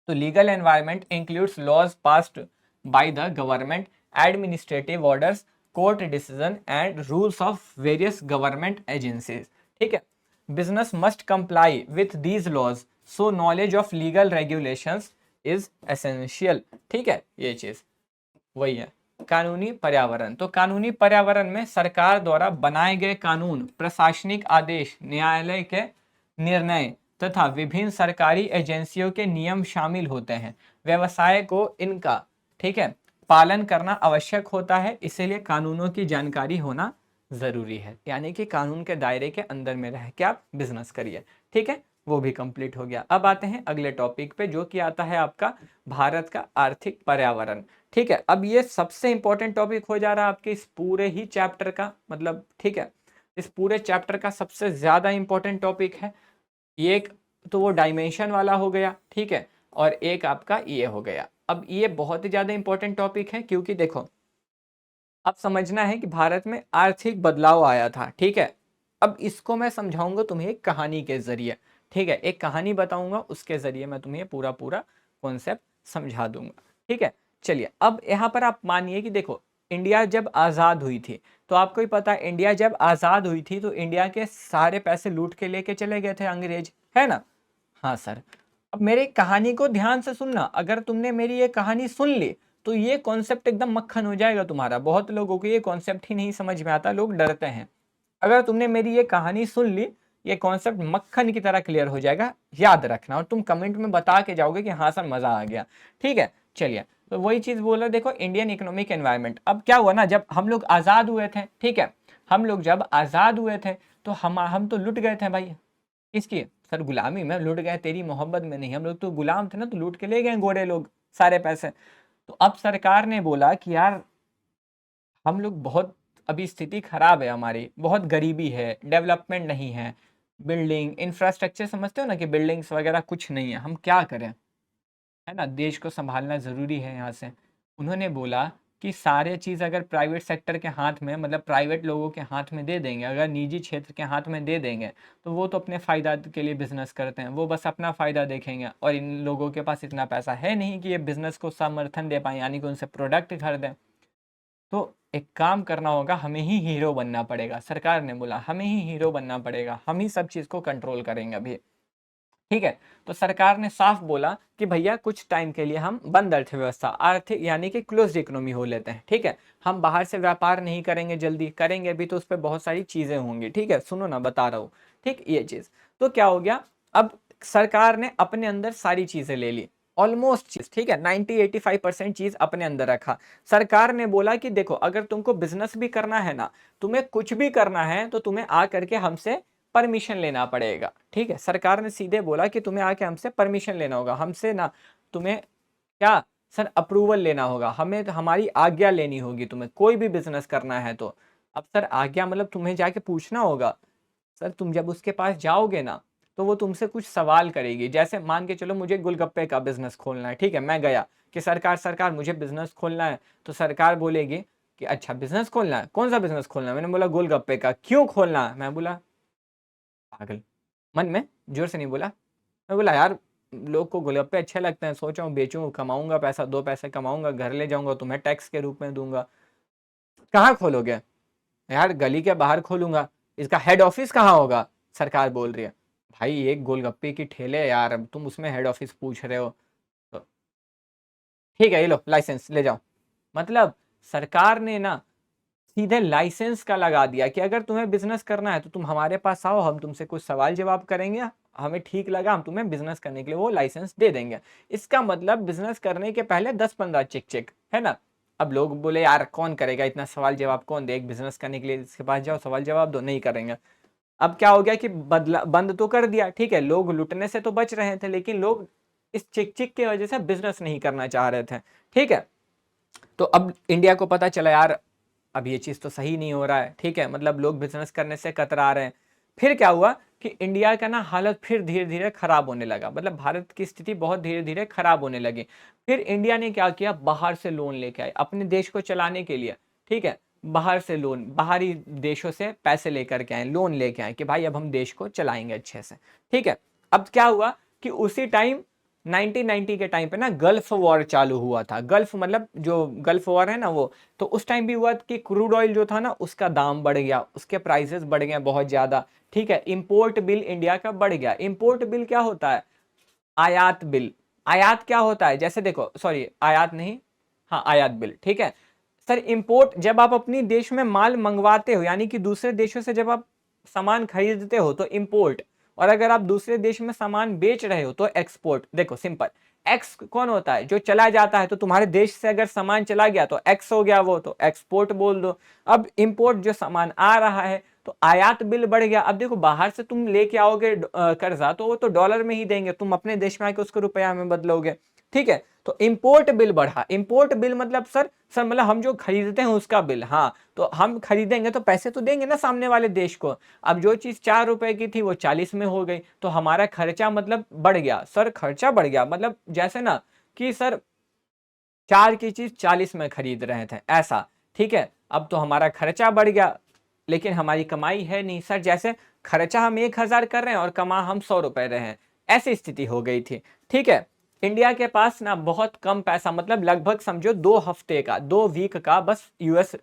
Speaker 1: तो legal environment includes laws passed by the government, administrative orders, court decision and rules of various government agencies, ठीक है। Business must comply with these laws, so knowledge of legal regulations is essential, ठीक है। ये चीज वही है। कानूनी पर्यावरण, तो कानूनी पर्यावरण में सरकार द्वारा बनाए गए कानून, प्रशासनिक आदेश, न्यायालय के निर्णय तथा विभिन्न सरकारी एजेंसियों के नियम शामिल होते हैं। व्यवसाय को इनका, ठीक है, पालन करना आवश्यक होता है, इसीलिए कानूनों की जानकारी होना ज़रूरी है, यानी कि कानून के दायरे के अंदर में रह के आप बिजनेस करिए। ठीक है, वो भी कंप्लीट हो गया। अब आते हैं अगले टॉपिक पे, जो कि आता है आपका भारत का आर्थिक पर्यावरण। ठीक है, अब ये सबसे इंपॉर्टेंट टॉपिक हो जा रहा है आपके इस पूरे ही चैप्टर का, मतलब ठीक है, इस पूरे चैप्टर का सबसे ज़्यादा इंपॉर्टेंट टॉपिक है ये। एक तो वो डायमेंशन वाला हो गया, ठीक है, और एक आपका ये हो गया। अब ये बहुत ही ज़्यादा इंपॉर्टेंट टॉपिक है, क्योंकि देखो अब समझना है कि भारत में आर्थिक बदलाव आया था। ठीक है, अब इसको मैं समझाऊंगा तुम्हें एक कहानी के जरिए। ठीक है, एक कहानी बताऊंगा, उसके जरिए मैं तुम्हें पूरा पूरा कॉन्सेप्ट समझा दूंगा। ठीक है, चलिए अब यहाँ पर आप मानिए कि देखो इंडिया जब आज़ाद हुई थी, तो आपको ही पता है इंडिया जब आज़ाद हुई थी तो इंडिया के सारे पैसे लूट के लेके चले गए थे अंग्रेज, है ना। हाँ सर, अब मेरी कहानी को ध्यान से सुनना। अगर तुमने मेरी ये कहानी सुन ली तो ये कॉन्सेप्ट एकदम मक्खन हो जाएगा तुम्हारा। बहुत लोगों को ये कॉन्सेप्ट ही नहीं समझ में आता, लोग डरते हैं। अगर तुमने मेरी ये कहानी सुन ली, ये कॉन्सेप्ट मक्खन की तरह क्लियर हो जाएगा, याद रखना। और तुम कमेंट में बता के जाओगे कि हाँ सर मजा आ गया। ठीक है, चलिए तो वही चीज बोला, देखो इंडियन इकोनॉमिक एनवायरनमेंट। अब क्या हुआ ना, जब हम लोग आजाद हुए थे, ठीक है, हम लोग जब आजाद हुए थे तो हम तो लुट गए थे भाई। किसकी सर? गुलामी में लुट गए, तेरी मोहब्बत में नहीं। हम लोग तो गुलाम थे ना, तो लूट के ले गए गोरे लोग सारे पैसे। तो अब सरकार ने बोला कि यार हम लोग बहुत, अभी स्थिति खराब है हमारी, बहुत गरीबी है, डेवलपमेंट नहीं है, बिल्डिंग इंफ्रास्ट्रक्चर समझते हो ना कि बिल्डिंग्स वगैरह कुछ नहीं है, हम क्या करें, है ना, देश को संभालना ज़रूरी है यहाँ से। उन्होंने बोला कि सारे चीज़ अगर प्राइवेट सेक्टर के हाथ में, मतलब प्राइवेट लोगों के हाथ में दे देंगे, अगर निजी क्षेत्र के हाथ में दे देंगे, तो वो तो अपने फ़ायदा के लिए बिजनेस करते हैं, वो बस अपना फ़ायदा देखेंगे। और इन लोगों के पास इतना पैसा है नहीं कि ये बिजनेस को समर्थन दे पाए, यानी कि उनसे प्रोडक्ट खरीदें। तो एक काम करना होगा, हमें ही हीरो बनना पड़ेगा। सरकार ने बोला हमें ही हीरो बनना पड़ेगा, हम ही सब चीज़ को कंट्रोल करेंगे अभी। ठीक है, तो सरकार ने साफ बोला कि भैया कुछ टाइम के लिए हम बंद अर्थव्यवस्था, आर्थिक यानी कि क्लोज्ड इकोनॉमी हो लेते हैं। ठीक है, हम बाहर से व्यापार नहीं करेंगे, जल्दी करेंगे भी तो उस पर बहुत सारी चीजें होंगी। ठीक है, सुनो ना बता रहा हूँ। ठीक, ये चीज तो क्या हो गया, अब सरकार ने अपने अंदर सारी चीजें ले ली, ऑलमोस्ट चीज। ठीक है, 90-85% चीज अपने अंदर रखा। सरकार ने बोला कि देखो अगर तुमको बिजनेस भी करना है ना, तुम्हें कुछ भी करना है, तो तुम्हें आ करके हमसे परमिशन लेना पड़ेगा। ठीक है, सरकार ने सीधे बोला कि तुम्हें आके हमसे परमिशन लेना होगा, हमसे ना, तुम्हें क्या सर अप्रूवल लेना होगा, हमें तो हमारी आज्ञा लेनी होगी तुम्हें कोई भी बिजनेस करना है तो। अब सर आज्ञा मतलब तुम्हें जाके पूछना होगा। सर तुम जब उसके पास जाओगे ना, तो वो तुमसे कुछ सवाल करेगी। जैसे मान के चलो मुझे गोलगप्पे का बिजनेस खोलना है, ठीक है, मैं गया कि सरकार सरकार मुझे बिजनेस खोलना है, तो सरकार बोलेगी कि अच्छा बिजनेस खोलना है, कौन सा बिजनेस खोलना है? मैंने बोला गोलगप्पे का। क्यों खोलना है? मैं बोला पागल, मन में जोर से नहीं बोला। मैं बोला यार लोग को गोलगप्पे अच्छे लगते हैं, सोच रहा हूँ बेचूं, कमाऊंगा पैसा, दो पैसे कमाऊंगा, घर ले जाऊंगा, तुम्हें टैक्स के रूप में दूंगा। कहाँ खोलोगे? यार गली के बाहर खोलूंगा। इसका हेड ऑफिस कहाँ होगा? सरकार बोल रही है। भाई एक गोलगप्पे की ठेले है यार, अब तुम उसमें हेड ऑफिस पूछ रहे हो? तो ठीक है, ये लो लाइसेंस ले जाओ। मतलब सरकार ने ना सीधे लाइसेंस का लगा दिया कि अगर तुम्हें बिजनेस करना है तो तुम हमारे पास आओ, हम तुमसे कुछ सवाल जवाब करेंगे, हमें ठीक लगा हम तुम्हें बिजनेस करने के लिए वो लाइसेंस दे देंगे। इसका मतलब बिजनेस करने के पहले 10-15 चेक चेक, है ना। अब लोग बोले यार कौन करेगा इतना सवाल जवाब, कौन दे, एक बिजनेस करने के लिए इसके पास जाओ सवाल जवाब दो, नहीं करेंगे। अब क्या हो गया कि बदला, बंद तो कर दिया, ठीक है, लोग लुटने से तो बच रहे थे, लेकिन लोग इस चिक चिक की वजह से बिजनेस नहीं करना चाह रहे थे। ठीक है, तो अब इंडिया को पता चला यार अब ये चीज़ तो सही नहीं हो रहा है। ठीक है, मतलब लोग बिजनेस करने से कतरा रहे हैं। फिर क्या हुआ कि इंडिया का ना हालत फिर धीरे धीरे खराब होने लगा, मतलब भारत की स्थिति बहुत धीरे धीरे खराब होने लगी। फिर इंडिया ने क्या किया, बाहर से लोन लेके आए अपने देश को चलाने के लिए। ठीक है, बाहर से लोन, बाहरी देशों से पैसे लेकर के आए, लोन लेके आए कि भाई अब हम देश को चलाएंगे अच्छे से। ठीक है, अब क्या हुआ कि उसी टाइम 1990 के टाइम पे ना गल्फ वॉर चालू हुआ था। गल्फ मतलब जो गल्फ वॉर है ना वो, तो उस टाइम भी हुआ कि क्रूड ऑयल जो था ना उसका दाम बढ़ गया, उसके प्राइसेस बढ़ गए बहुत ज्यादा। ठीक है, इंपोर्ट बिल इंडिया का बढ़ गया। इंपोर्ट बिल क्या होता है? आयात बिल। आयात क्या होता है? जैसे देखो, सॉरी आयात नहीं, हाँ आयात बिल। ठीक है सर, इंपोर्ट जब आप अपनी देश में माल मंगवाते हो, यानी कि दूसरे देशों से जब आप सामान खरीदते हो तो इंपोर्ट, और अगर आप दूसरे देश में सामान बेच रहे हो तो एक्सपोर्ट। देखो सिंपल, एक्स कौन होता है? जो चला जाता है। तो तुम्हारे देश से अगर सामान चला गया तो एक्स हो गया, वो तो एक्सपोर्ट बोल दो। अब इंपोर्ट जो सामान आ रहा है तो आयात बिल बढ़ गया। अब देखो बाहर से तुम लेके आओगे कर्जा, तो वो तो डॉलर में ही देंगे, तुम अपने देश में आके उसको रुपया में बदलोगे, ठीक है। तो इंपोर्ट बिल बढ़ा। इंपोर्ट बिल मतलब सर मतलब हम जो खरीदते हैं उसका बिल। हाँ, तो हम खरीदेंगे तो पैसे तो देंगे ना सामने वाले देश को। अब जो चीज 4 रुपए की थी वो 40 में हो गई, तो हमारा खर्चा मतलब बढ़ गया। सर खर्चा बढ़ गया मतलब जैसे ना कि सर 4 की चीज 40 में खरीद रहे थे, ऐसा, ठीक है। अब तो हमारा खर्चा बढ़ गया, लेकिन हमारी कमाई है नहीं। सर जैसे खर्चा हम 1,000 कर रहे हैं और कमा हम 100 रुपए रहे हैं, ऐसी स्थिति हो गई थी, ठीक है। इंडिया के पास ना बहुत कम पैसा, मतलब लगभग समझो 2 हफ्ते का, 2 वीक का बस यूएस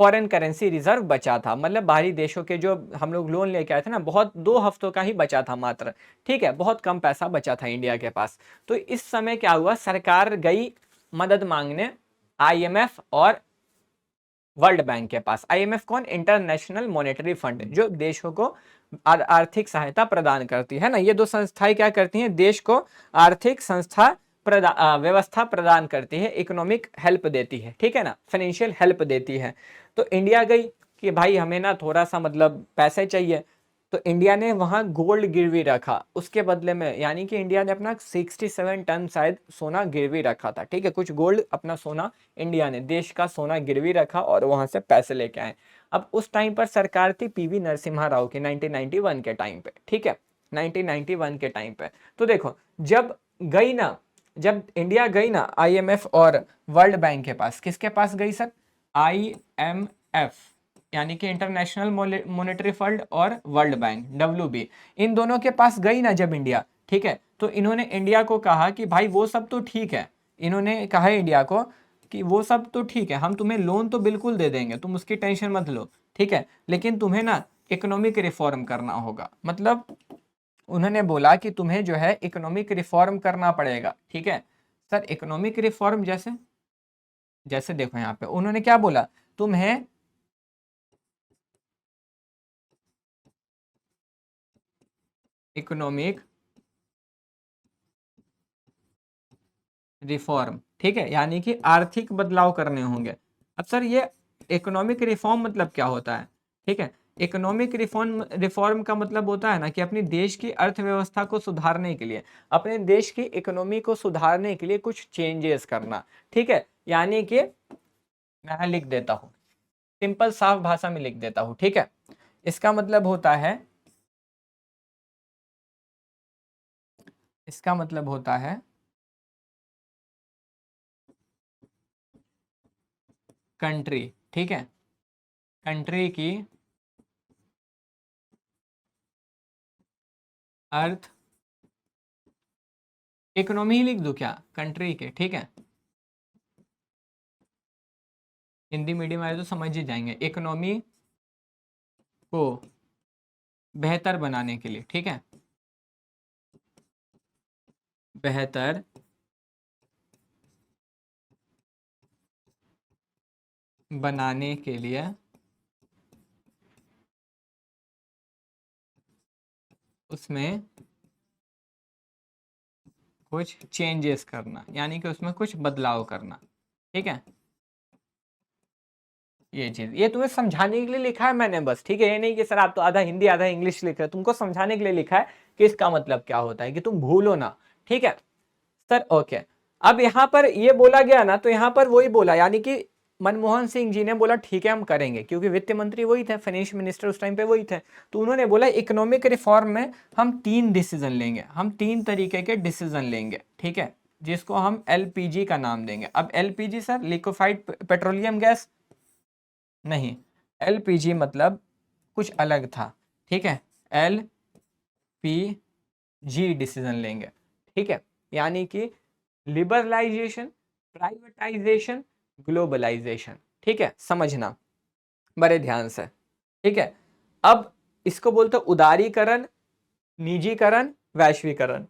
Speaker 1: फॉरेन करेंसी रिजर्व बचा था। मतलब बाहरी देशों के जो हम लोग लोन लेके आए थे ना, बहुत 2 हफ्तों का ही बचा था मात्र, ठीक है। बहुत कम पैसा बचा था इंडिया के पास। तो इस समय क्या हुआ, सरकार गई मदद मांगने आईएमएफ और वर्ल्ड बैंक के पास। आईएमएफ कौन? इंटरनेशनल मॉनेटरी फंड, जो देशों को आर्थिक सहायता प्रदान करती है ना। ये दो संस्थाएं क्या करती हैं? देश को आर्थिक संस्था व्यवस्था प्रदान करती है, इकोनॉमिक हेल्प देती है, ठीक है ना, फाइनेंशियल हेल्प देती है। तो इंडिया गई कि भाई हमें ना थोड़ा सा मतलब पैसे चाहिए। तो इंडिया ने वहां गोल्ड गिरवी रखा उसके बदले में, यानी कि इंडिया ने अपना 67 टन शायद सोना गिरवी रखा था, ठीक है। कुछ गोल्ड अपना सोना इंडिया ने, देश का सोना गिरवी रखा और वहां से पैसे लेके आए। अब उस टाइम पर सरकार थी पीवी नरसिम्हा राव की, 1991 के टाइम पे, ठीक है, 1991 के टाइम पे। तो देखो जब गई ना, जब इंडिया गई ना आईएमएफ और वर्ल्ड बैंक के पास, किसके पास गई सर? आईएमएफ, यानी कि इंटरनेशनल मॉनेटरी फंड, और वर्ल्ड बैंक डब्ल्यूबी, इन दोनों के पास गई ना जब इंडिया, ठीक है। तो इन्होंने इंडिया को कहा कि भाई वो सब तो ठीक है, इन्होंने कहा इंडिया को कि वो सब तो ठीक है, हम तुम्हें लोन तो बिल्कुल दे देंगे, तुम उसकी टेंशन मत लो, ठीक है, लेकिन तुम्हें ना इकोनॉमिक रिफॉर्म करना होगा। मतलब उन्होंने बोला कि तुम्हें जो है इकोनॉमिक रिफॉर्म करना पड़ेगा, ठीक है। सर इकोनॉमिक रिफॉर्म जैसे, जैसे देखो यहाँ पे उन्होंने क्या बोला, तुम्हें इकोनॉमिक रिफॉर्म, ठीक है, यानी कि आर्थिक बदलाव करने होंगे। अब सर ये इकोनॉमिक रिफॉर्म मतलब क्या होता है? ठीक है, इकोनॉमिक रिफॉर्म रिफॉर्म का मतलब होता है ना कि अपने देश की अर्थव्यवस्था को सुधारने के लिए, अपने देश की इकोनॉमी को सुधारने के लिए कुछ चेंजेस करना, ठीक है। यानी कि मैं लिख देता हूँ, सिंपल साफ भाषा में लिख देता हूँ, ठीक है। इसका मतलब होता है, इसका मतलब होता है कंट्री, ठीक है, कंट्री की अर्थ, इकोनॉमी ही लिख दूं क्या कंट्री के? ठीक है, हिंदी मीडियम वाले तो समझ ही जाएंगे। इकोनॉमी को बेहतर बनाने के लिए, ठीक है, बेहतर बनाने के लिए उसमें कुछ चेंजेस करना, यानी कि उसमें कुछ बदलाव करना, ठीक है। ये चीज ये तुम्हें समझाने के लिए लिखा है मैंने बस, ठीक है। ये नहीं कि सर आप तो आधा हिंदी आधा इंग्लिश लिख रहे हो, तुमको समझाने के लिए लिखा है कि इसका मतलब क्या होता है, कि तुम भूलो ना, ठीक है सर। ओके, अब यहाँ पर ये बोला गया ना, तो यहाँ पर वही बोला, यानी कि मनमोहन सिंह जी ने बोला ठीक है हम करेंगे, क्योंकि वित्त मंत्री वही थे, फाइनेंस मिनिस्टर उस टाइम पे वही थे। तो उन्होंने बोला इकोनॉमिक रिफॉर्म में हम 3 डिसीजन लेंगे, हम 3 तरीके के डिसीजन लेंगे, ठीक है, जिसको हम एलपीजी का नाम देंगे। अब LPG sir liquefied petroleum gas नहीं, एलपीजी मतलब कुछ अलग था, ठीक है। एलपीजी डिसीजन लेंगे, ठीक है, यानी कि लिबरलाइजेशन, प्राइवेटाइजेशन, ग्लोबलाइजेशन, ठीक है, समझना बड़े ध्यान से, ठीक है। अब इसको बोलते उदारीकरण, निजीकरण, वैश्वीकरण,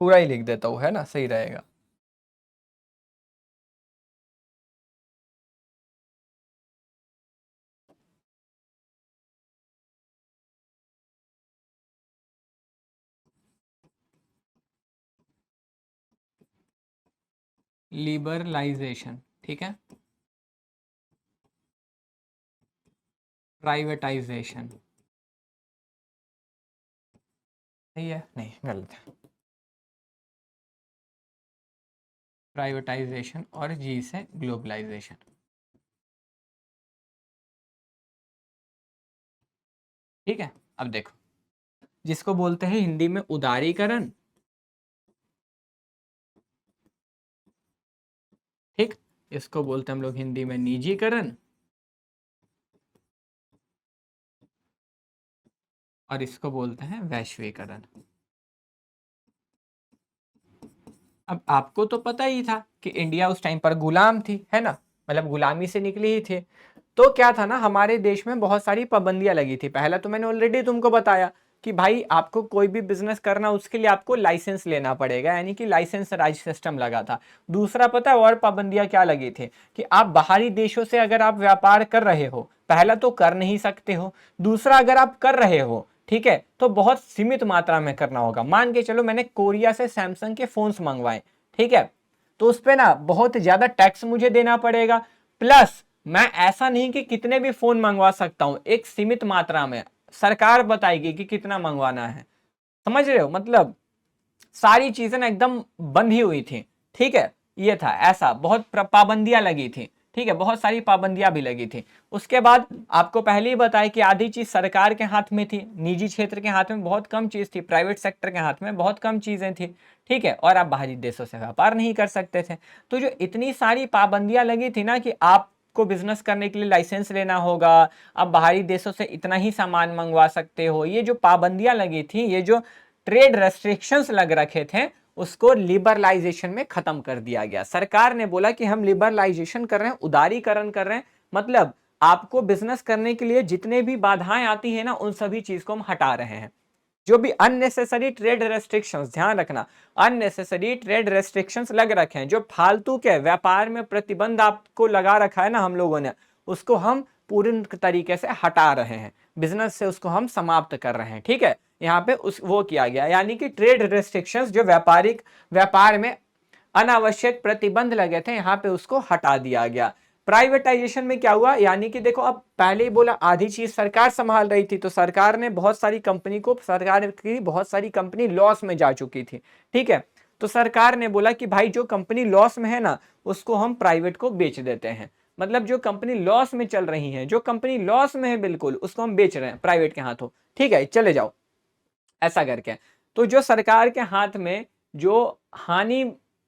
Speaker 1: पूरा ही लिख देता हूं, है ना, सही रहेगा। लिबरलाइजेशन, ठीक है, प्राइवेटाइजेशन, सही है, नहीं गलत है, प्राइवेटाइजेशन और जी से ग्लोबलाइजेशन। ठीक है, अब देखो, जिसको बोलते हैं हिंदी में उदारीकरण, ठीक, इसको बोलते हैं हम लोग हिंदी में निजीकरण, और इसको बोलते हैं वैश्वीकरण। अब आपको तो पता ही था कि इंडिया उस टाइम पर गुलाम थी, है ना, मतलब गुलामी से निकली ही थी। तो क्या था ना, हमारे देश में बहुत सारी पाबंदियां लगी थी। पहला तो मैंने ऑलरेडी तुमको बताया कि भाई आपको कोई भी बिजनेस करना, उसके लिए आपको लाइसेंस लेना पड़ेगा, यानी कि लाइसेंस राज सिस्टम लगा था। दूसरा पता है और पाबंदियां क्या लगी थी, कि आप बाहरी देशों से अगर आप व्यापार कर रहे हो, पहला तो कर नहीं सकते हो, दूसरा अगर आप कर रहे हो, ठीक है, तो बहुत सीमित मात्रा में करना होगा। मान के चलो मैंने कोरिया से सैमसंग के फोन्स मंगवाए, ठीक है, तो उस पे ना बहुत ज्यादा टैक्स मुझे देना पड़ेगा। प्लस मैं ऐसा नहीं कि कितने भी फोन मंगवा सकता हूं, एक सीमित मात्रा में सरकार बताएगी कि कितना मंगवाना है। समझ रहे हो, मतलब सारी चीजें ना एकदम बंधी हुई थी। ठीक है, ये था ऐसा, बहुत पाबंदियां लगी थी। ठीक है, बहुत सारी पाबंदियां भी लगी थी। उसके बाद आपको पहले ही बताया कि आधी चीज सरकार के हाथ में थी, निजी क्षेत्र के हाथ में बहुत कम चीज थी, प्राइवेट सेक्टर के हाथ में बहुत कम चीजें थी। ठीक है, और आप बाहरी देशों से व्यापार नहीं कर सकते थे। तो जो इतनी सारी पाबंदियां लगी थी ना, कि आप को बिजनेस करने के लिए लाइसेंस लेना होगा, आप बाहरी देशों से इतना ही सामान मंगवा सकते हो, ये जो पाबंदियां लगी थी, ये जो ट्रेड रेस्ट्रिक्शंस लग रखे थे, उसको लिबरलाइजेशन में खत्म कर दिया गया। सरकार ने बोला कि हम लिबरलाइजेशन कर रहे हैं, उदारीकरण कर रहे हैं, मतलब आपको बिजनेस करने के लिए जितने भी बाधाएं आती है ना, उन सभी चीज को हम हटा रहे हैं। जो भी अननेसेसरी ट्रेड रेस्ट्रिक्शंस, ध्यान रखना, अननेसेसरी ट्रेड रेस्ट्रिक्शंस लग रखे हैं, जो फालतू के व्यापार में प्रतिबंध आपको लगा रखा है ना हम लोगों ने, उसको हम पूर्ण तरीके से हटा रहे हैं, बिजनेस से उसको हम समाप्त कर रहे हैं। ठीक है, यहाँ पे उस वो किया गया, यानी कि ट्रेड रेस्ट्रिक्शंस जो व्यापारिक व्यापार में अनावश्यक प्रतिबंध लगे थे, यहाँ पे उसको हटा दिया गया। प्राइवेटाइजेशन में क्या हुआ, यानी कि देखो, अब पहले ही बोला आधी चीज सरकार संभाल रही थी, तो सरकार ने बहुत सारी कंपनी को, सरकार की बहुत सारी कंपनी लॉस में जा चुकी थी। ठीक है, तो सरकार ने बोला कि भाई जो कंपनी लॉस में है ना, उसको हम प्राइवेट को बेच देते हैं। मतलब जो कंपनी लॉस में चल रही है, जो कंपनी लॉस में है बिल्कुल, उसको हम बेच रहे हैं प्राइवेट के हाथों। ठीक है, चले जाओ ऐसा करके। तो जो सरकार के हाथ में जो हानि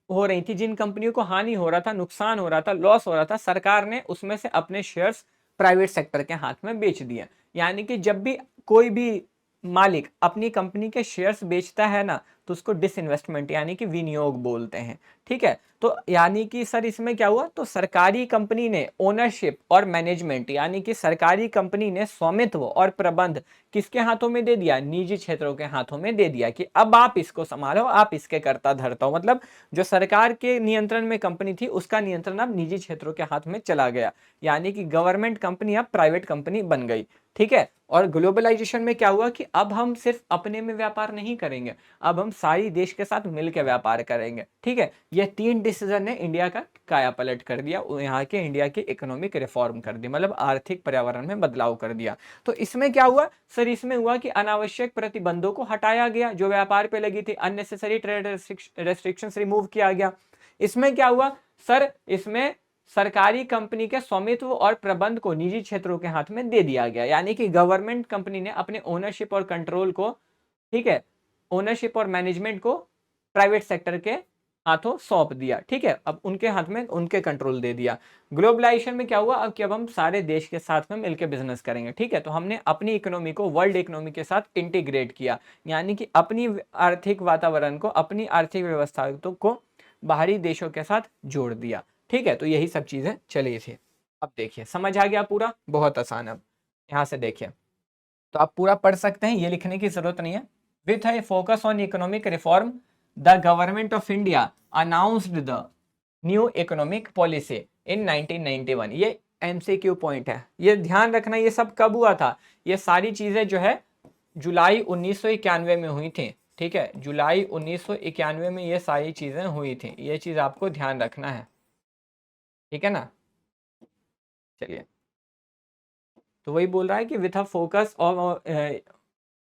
Speaker 1: हो रही थी, जिन कंपनियों को हानि हो रहा था, नुकसान हो रहा था, लॉस हो रहा था, सरकार ने उसमें से अपने शेयर्स प्राइवेट सेक्टर के हाथ में बेच दिए। यानी कि जब भी कोई भी मालिक अपनी कंपनी के शेयर्स बेचता है ना, तो उसको डिसइन्वेस्टमेंट यानी कि विनियोग बोलते हैं। ठीक है, तो यानी कि सर इसमें क्या हुआ, तो सरकारी कंपनी ने ओनरशिप और मैनेजमेंट, यानी कि सरकारी कंपनी ने स्वामित्व और प्रबंध किसके हाथों में दे दिया, निजी क्षेत्रों के हाथों में दे दिया, कि अब आप इसको संभालो, आप इसके कर्ता धर्ता हो। मतलब जो सरकार के नियंत्रण में कंपनी थी, उसका नियंत्रण अब निजी क्षेत्रों के हाथ में चला गया, यानी कि गवर्नमेंट कंपनी अब प्राइवेट कंपनी बन गई। ठीक है, और ग्लोबलाइजेशन में क्या हुआ, कि अब हम सिर्फ अपने में व्यापार नहीं करेंगे, अब हम सारी देश के साथ मिलकर व्यापार करेंगे। ठीक है, ये 3 डिसीजन ने इंडिया का कायापलट कर दिया, यहाँ के इंडिया की इकोनॉमिक रिफॉर्म कर दी, मतलब आर्थिक पर्यावरण में बदलाव कर दिया। तो इसमें क्या हुआ सर, इसमें हुआ कि अनावश्यक प्रतिबंधों को हटाया गया, जो व्यापार पे लगी थी, अननेसेसरी ट्रेड रेस्ट्रिक्शंस रिमूव किया गया। इसमें क्या हुआ सर, इसमें सरकारी कंपनी के स्वामित्व और प्रबंध को निजी क्षेत्रों के हाथ में दे दिया गया, यानी कि गवर्नमेंट कंपनी ने अपने ओनरशिप और कंट्रोल को, ठीक है, ओनरशिप और मैनेजमेंट को प्राइवेट सेक्टर के हाथों सौंप दिया। ठीक है, अब उनके हाथ में उनके कंट्रोल दे दिया। ग्लोबलाइजेशन में क्या हुआ, अब कि अब हम सारे देश के साथ में मिलकर बिजनेस करेंगे। ठीक है, तो हमने अपनी इकोनॉमी को वर्ल्ड इकोनॉमी के साथ इंटीग्रेट किया, यानी कि अपनी आर्थिक वातावरण को, अपनी आर्थिक व्यवस्था को बाहरी देशों के साथ जोड़ दिया। ठीक है, तो यही सब चीजें चली थी। अब देखिए समझ आ गया पूरा, बहुत आसान है। अब यहाँ से देखिए, तो आप पूरा पढ़ सकते हैं, ये लिखने की जरूरत नहीं है। With A focus on economic reform, the government of India announced the new economic policy in 1991। ये एमसीक्यू पॉइंट है, ये ध्यान रखना। ये सब कब हुआ था, ये सारी चीजें जो है जुलाई 1991 में हुई थी। ठीक है, जुलाई 1991 में ये सारी चीजें हुई थी, ये चीज आपको ध्यान रखना है, ठीक है ना। चलिए, तो वही बोल रहा है कि with a focus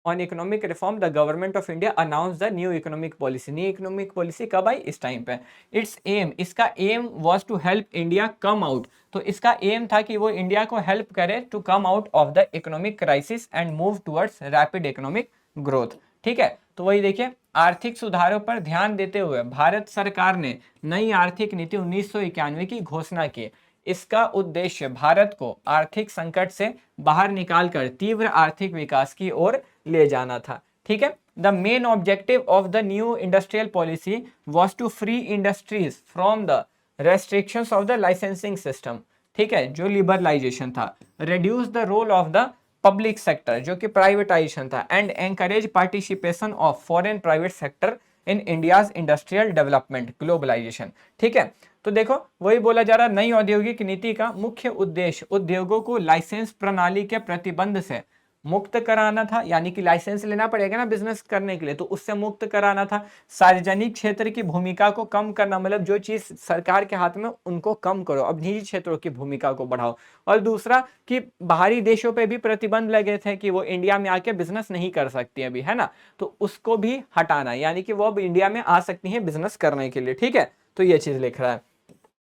Speaker 1: on economic reform the government of India announce the new economic policy. New economic policy कब आई? इस टाइम पे। इट्स एम, इसका aim was to help India come out, तो इसका एम था कि वो इंडिया को हेल्प करे to come out of the economic crisis and move towards rapid economic growth, ठीक है। तो वही देखिए, आर्थिक सुधारों पर ध्यान देते हुए भारत सरकार ने नई आर्थिक नीति 1991 की घोषणा की। इसका उद्देश्य भारत को आर्थिक संकट से बाहर निकालकर तीव्र आर्थिक विकास की ओर ले जाना था, ठीक है। The main objective of the new industrial policy was to free industries from the restrictions of the licensing system, ठीक है, जो लिबरलाइजेशन था। Reduce the role of the public sector, जो कि प्राइवेटाइजेशन था, and encourage participation of foreign private sector in India's industrial development globalisation, ठीक है। तो देखो, वही बोला जा रहा, नई औद्योगिक नीति का मुख्य उद्देश्य उद्योगों को लाइसेंस प्रणाली के प्रतिबंध से मुक्त कराना था, यानी कि लाइसेंस लेना पड़ेगा ना बिजनेस करने के लिए, तो उससे मुक्त कराना था। सार्वजनिक क्षेत्र की भूमिका को कम करना, मतलब जो चीज सरकार के हाथ में उनको कम करो, अब निजी क्षेत्रों की भूमिका को बढ़ाओ। और दूसरा कि बाहरी देशों पे भी प्रतिबंध लगे थे कि वो इंडिया में आके बिजनेस नहीं कर सकती अभी, है ना, तो उसको भी हटाना, यानी कि वो अब इंडिया में आ सकती है बिजनेस करने के लिए, ठीक है। तो ये चीज लिख रहा है।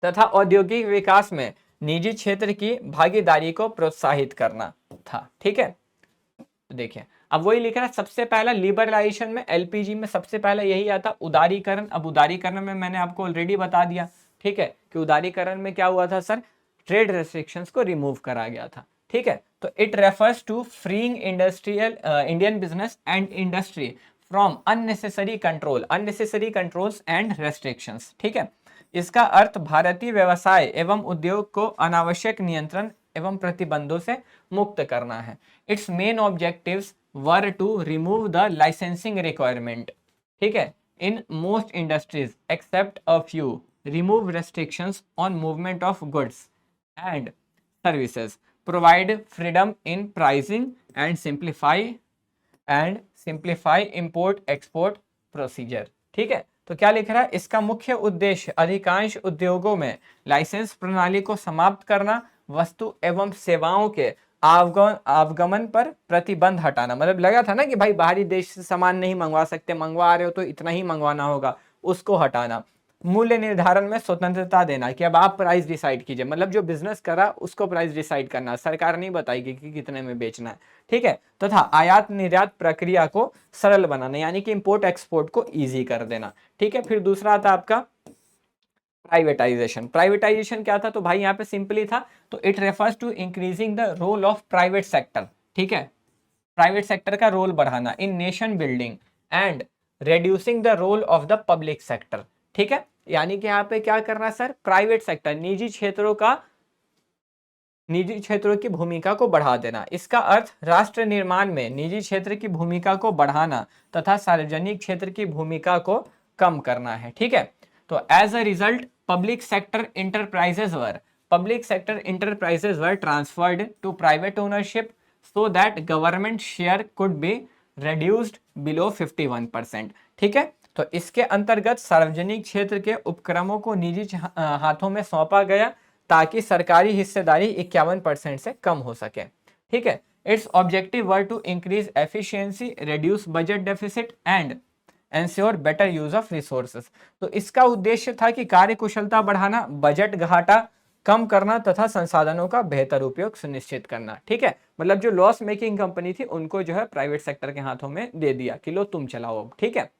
Speaker 1: तथा औद्योगिक विकास में निजी क्षेत्र की भागीदारी को प्रोत्साहित करना था, ठीक है। तो देखिए, अब वही लिख रहा है, सबसे पहला लिबरलाइजेशन में एलपीजी में सबसे पहला यही आता उदारीकरण। अब उदारीकरण में मैंने आपको ऑलरेडी बता दिया, ठीक है, कि उदारीकरण में क्या हुआ था सर, ट्रेड रेस्ट्रिक्शंस को रिमूव करा गया था, ठीक है। तो it refers to freeing industrial Indian business and industry from unnecessary controls and restrictions, ठीक है। इसका अर्थ भारतीय व्यवसाय एवं उद्योग को अनावश्यक नियंत्रण एवं प्रतिबंधों से मुक्त करना है। Its main objectives were to remove the licensing requirement, ठीक है, in most industries except a few, remove restrictions on movement of goods and services, provide freedom in pricing and simplify import export procedure, ठीक है। तो क्या लिख रहा है, इसका मुख्य उद्देश्य अधिकांश उद्योगों में लाइसेंस प्रणाली को समाप्त करना, वस्तु एवं सेवाओं के आवागमन पर प्रतिबंध हटाना, मतलब लगा था ना कि भाई बाहरी देश से सामान नहीं मंगवा सकते, मंगवा रहे हो तो इतना ही मंगवाना होगा, उसको हटाना। मूल्य निर्धारण में स्वतंत्रता देना कि अब आप प्राइस डिसाइड कीजिए, मतलब जो बिजनेस करा उसको प्राइस डिसाइड करना, सरकार नहीं बताएगी कि कितने में बेचना है, ठीक है। तथा आयात निर्यात प्रक्रिया को सरल बनाना, यानी कि इंपोर्ट एक्सपोर्ट को ईजी कर देना, ठीक है। फिर दूसरा आता आपका प्राइवेटाइजेशन। प्राइवेटाइजेशन क्या था, तो भाई यहाँ पे सिंपली था, तो it refers to increasing the role of private sector, ठीक है, प्राइवेट सेक्टर का रोल बढ़ाना in nation building and reducing the role of the public sector, ठीक है। यानी कि यहाँ पे क्या करना सर, प्राइवेट सेक्टर निजी क्षेत्रों की भूमिका को बढ़ा देना। इसका अर्थ राष्ट्र निर्माण में निजी क्षेत्र की भूमिका को बढ़ाना तथा सार्वजनिक क्षेत्र की भूमिका को कम करना है, ठीक है। तो as a result public sector enterprises were transferred to private ownership so that government share could be reduced below 51%, ठीक है। तो इसके अंतर्गत सार्वजनिक क्षेत्र के उपक्रमों को निजी हाथों में सौंपा गया ताकि सरकारी हिस्सेदारी 51% से कम हो सके, ठीक है। Its objective were to increase efficiency, reduce budget deficit and ensure better use of resources. तो इसका उद्देश्य था कि कार्य कुशलता बढ़ाना, बजट घाटा कम करना तथा संसाधनों का बेहतर उपयोग सुनिश्चित करना, ठीक है। मतलब जो लॉस मेकिंग कंपनी थी उनको जो है प्राइवेट सेक्टर के हाथों में दे दिया कि लो तुम चलाओ अब, ठीक है,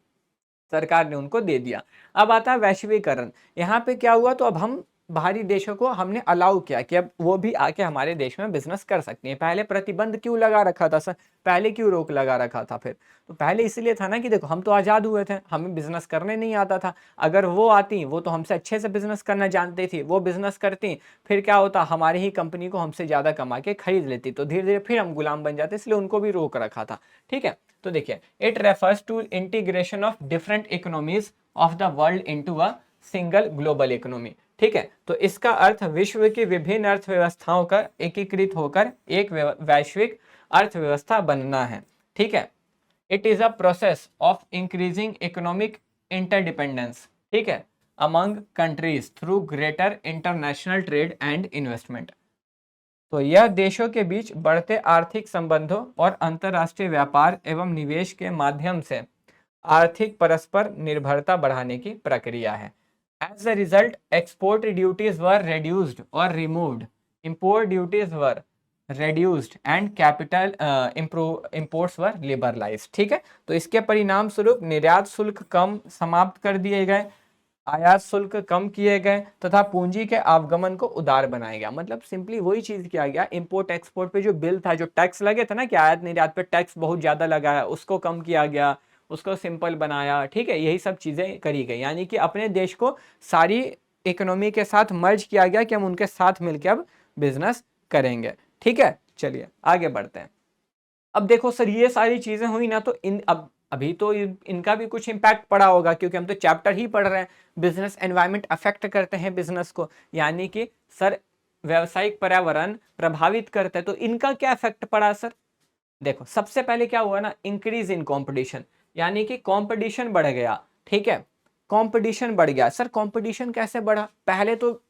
Speaker 1: सरकार ने उनको दे दिया। अब आता है वैश्वीकरण। यहाँ पे क्या हुआ, तो अब हम बाहरी देशों को हमने अलाउ किया कि अब वो भी आके हमारे देश में बिजनेस कर सकती हैं। पहले प्रतिबंध क्यों लगा रखा था सर, पहले क्यों रोक लगा रखा था फिर, तो पहले इसलिए था ना कि देखो हम तो आज़ाद हुए थे, हमें बिजनेस करने नहीं आता था, अगर वो आती, वो तो हमसे अच्छे से बिजनेस करना जानती थी, वो बिजनेस करती, फिर क्या होता, हमारी ही कंपनी को हमसे ज़्यादा कमा के खरीद लेती, तो धीरे धीरे फिर हम गुलाम बन जाते, इसलिए उनको भी रोक रखा था, ठीक है। तो देखिए, it refers to integration of different economies of the world into a single global economy, ठीक है। तो इसका अर्थ विश्व की विभिन्न अर्थव्यवस्थाओं का एकीकृत होकर एक वैश्विक अर्थव्यवस्था बनना है, ठीक है। It is a process of increasing economic interdependence, ठीक है, among countries through greater international trade and investment. तो यह देशों के बीच बढ़ते आर्थिक संबंधों और अंतर्राष्ट्रीय व्यापार एवं निवेश के माध्यम से आर्थिक परस्पर निर्भरता बढ़ाने की प्रक्रिया है। As a result export duties were reduced और removed, import duties were reduced and capital imports were liberalised, ठीक है। तो इसके परिणाम स्वरूप निर्यात शुल्क कम समाप्त कर दिए गए, आयात शुल्क कम किए गए तथा पूंजी के आवागमन को उदार बनाया गया। मतलब सिंपली वही चीज किया गया, इंपोर्ट एक्सपोर्ट पे जो बिल था, जो टैक्स लगे थे ना कि आयात निर्यात पे टैक्स बहुत ज्यादा लगा है, उसको कम किया गया, उसको सिंपल बनाया, ठीक है। यही सब चीजें करी गई, यानी कि अपने देश को सारी इकोनॉमी के साथ मर्ज किया गया कि हम उनके साथ मिलकर अब बिजनेस करेंगे, ठीक है। चलिए आगे बढ़ते हैं। अब देखो सर, ये सारी चीजें हुई ना, तो इन अब अभी तो इनका भी कुछ इम्पैक्ट पड़ा होगा, क्योंकि हम तो चैप्टर ही पढ़ रहे हैं, बिजनेस एनवायरनमेंट अफेक्ट करते हैं बिजनेस को, यानी कि सर व्यवसायिक पर्यावरण प्रभावित करते हैं। तो इनका क्या इफेक्ट पड़ा सर? देखो सबसे पहले क्या हुआ ना, इंक्रीज इन कंपटीशन, यानी कि कंपटीशन बढ़ गया, ठीक है। कंपटीशन बढ़ गया सर, कंपटीशन कैसे बढ़ा? पहले तो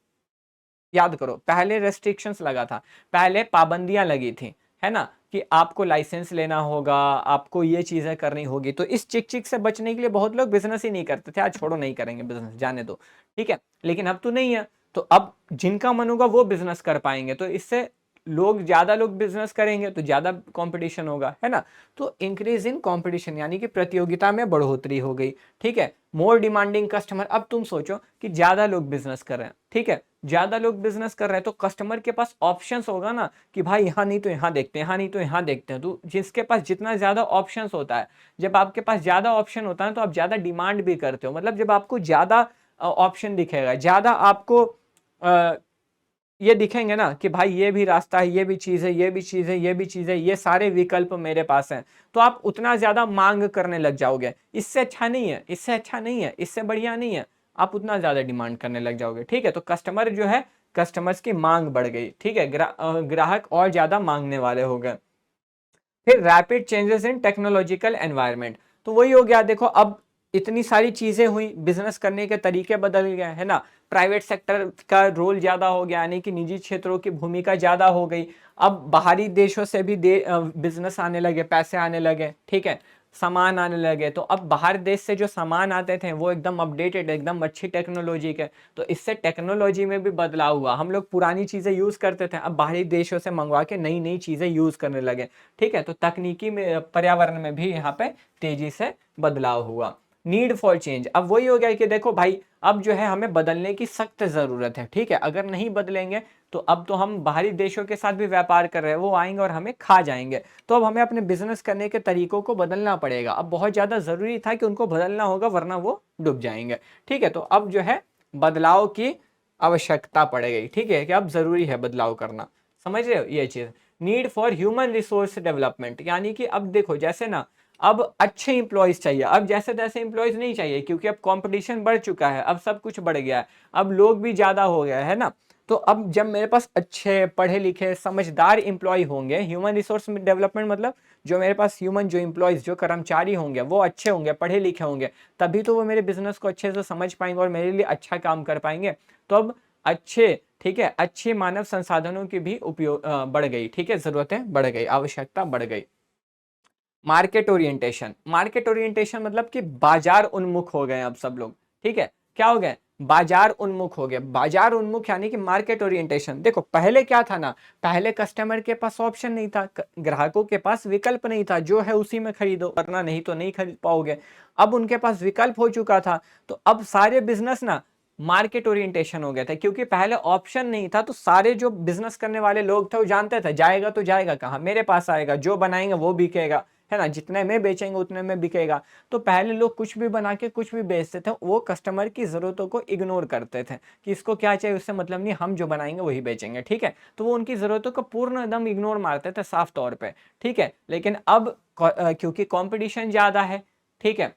Speaker 1: याद करो, पहले रेस्ट्रिक्शंस लगा था, पहले पाबंदियां लगी थी, है ना, कि आपको लाइसेंस लेना होगा, आपको ये चीजें करनी होगी। तो इस चिक चिक से बचने के लिए बहुत लोग बिजनेस ही नहीं करते थे, आज छोड़ो नहीं करेंगे बिजनेस, जाने दो, ठीक है। लेकिन अब तो नहीं है, तो अब जिनका मन होगा वो बिजनेस कर पाएंगे, तो इससे लोग, ज्यादा लोग बिजनेस करेंगे तो ज्यादा कंपटीशन होगा, है ना। तो इंक्रीज इन कंपटीशन यानी कि प्रतियोगिता में बढ़ोतरी हो गई, ठीक है। मोर डिमांडिंग कस्टमर, अब तुम सोचो कि ज्यादा लोग बिजनेस कर रहे हैं, ठीक है, ज्यादा लोग बिजनेस कर रहे हैं, तो कस्टमर के पास ऑप्शंस होगा ना कि भाई यहाँ नहीं तो यहाँ देखते हैं, यहाँ नहीं तो यहाँ देखते हैं। तो जिसके पास जितना ज्यादा ऑप्शंस होता है, जब आपके पास ज्यादा ऑप्शन होता है तो आप ज्यादा डिमांड भी करते हो। मतलब जब आपको ज्यादा ऑप्शन दिखेगा, ज्यादा आपको ये दिखेंगे ना कि भाई ये भी रास्ता है, ये भी चीज है, ये भी चीज है, ये भी चीज है, ये सारे विकल्प मेरे पास हैं, तो आप उतना ज्यादा मांग करने लग जाओगे। इससे अच्छा नहीं है, इससे अच्छा नहीं है, इससे बढ़िया नहीं है, आप उतना ज्यादा डिमांड करने लग जाओगे, ठीक है। तो कस्टमर जो है, कस्टमर्स की मांग बढ़ गई, ठीक है, ग्राहक और ज्यादा मांगने वाले हो गए। फिर rapid changes in technological environment, तो वही हो गया, देखो अब इतनी सारी चीजें हुई, बिजनेस करने के तरीके बदल गए, है ना। प्राइवेट सेक्टर का रोल ज्यादा हो गया, यानी कि निजी क्षेत्रों की भूमिका ज्यादा हो गई। अब बाहरी देशों से भी बिजनेस आने लगे, पैसे आने लगे, ठीक है, सामान आने लगे। तो अब बाहर देश से जो सामान आते थे वो एकदम अपडेटेड, एकदम अच्छी टेक्नोलॉजी के, तो इससे टेक्नोलॉजी में भी बदलाव हुआ। हम लोग पुरानी चीजें यूज करते थे, अब बाहरी देशों से मंगवा के नई नई चीजें यूज करने लगे, ठीक है। तो तकनीकी में, पर्यावरण में भी यहाँ पे तेजी से बदलाव हुआ। नीड फॉर चेंज, अब वही हो गया कि देखो भाई, अब जो है हमें बदलने की सख्त जरूरत है, ठीक है। अगर नहीं बदलेंगे तो अब तो हम बाहरी देशों के साथ भी व्यापार कर रहे हैं, वो आएंगे और हमें खा जाएंगे। तो अब हमें अपने बिजनेस करने के तरीकों को बदलना पड़ेगा। अब बहुत ज्यादा जरूरी था कि उनको बदलना होगा, वरना वो डूब जाएंगे, ठीक है। तो अब जो है बदलाव की आवश्यकता पड़ गई, ठीक है, कि अब जरूरी है बदलाव करना। समझ रहे हो ये चीज? Need for human resource development, यानी कि अब देखो जैसे ना, अब अच्छे इंप्लॉयज चाहिए, अब जैसे तैसे इंप्लॉयज नहीं चाहिए, क्योंकि अब कंपटीशन बढ़ चुका है, अब सब कुछ बढ़ गया है, अब लोग भी ज्यादा हो गए, है ना। तो अब जब मेरे पास अच्छे पढ़े लिखे समझदार इंप्लॉय होंगे, ह्यूमन रिसोर्स डेवलपमेंट मतलब जो मेरे पास ह्यूमन, जो इंप्लॉयज, जो कर्मचारी होंगे वो अच्छे होंगे, पढ़े लिखे होंगे, तभी तो वो मेरे बिजनेस को अच्छे से समझ पाएंगे और मेरे लिए अच्छा काम कर पाएंगे। तो अब अच्छे, ठीक है, अच्छे मानव संसाधनों की भी उपयोग बढ़ गई, ठीक है, जरूरतें बढ़ गई, आवश्यकता बढ़ गई। मार्केट ओरिएंटेशन, मार्केट ओरिएंटेशन मतलब कि बाजार उन्मुख हो गए अब सब लोग, ठीक है। क्या हो गए? बाजार उन्मुख हो गए। बाजार उन्मुख यानी कि मार्केट ओरिएंटेशन। देखो पहले क्या था ना, पहले कस्टमर के पास ऑप्शन नहीं था, ग्राहकों के पास विकल्प नहीं था, जो है उसी में खरीदो, वरना नहीं तो नहीं खरीद पाओगे। अब उनके पास विकल्प हो चुका था, तो अब सारे बिजनेस ना मार्केट ओरिएंटेशन हो गए थे, क्योंकि पहले ऑप्शन नहीं था। तो सारे जो बिजनेस करने वाले लोग थे वो जानते थे जाएगा तो जाएगा कहाँ, मेरे पास आएगा, जो बनाएंगे वो बिकेगा, है ना, जितने में बेचेंगे उतने में बिकेगा। तो पहले लोग कुछ भी बना के कुछ भी बेचते थे, वो कस्टमर की जरूरतों को इग्नोर करते थे कि इसको क्या चाहिए उससे मतलब नहीं, हम जो बनाएंगे वही बेचेंगे, ठीक है। तो वो उनकी जरूरतों को पूर्ण एकदम इग्नोर मारते थे साफ तौर पे, ठीक है। लेकिन अब क्योंकि कंपटीशन ज्यादा है, ठीक है,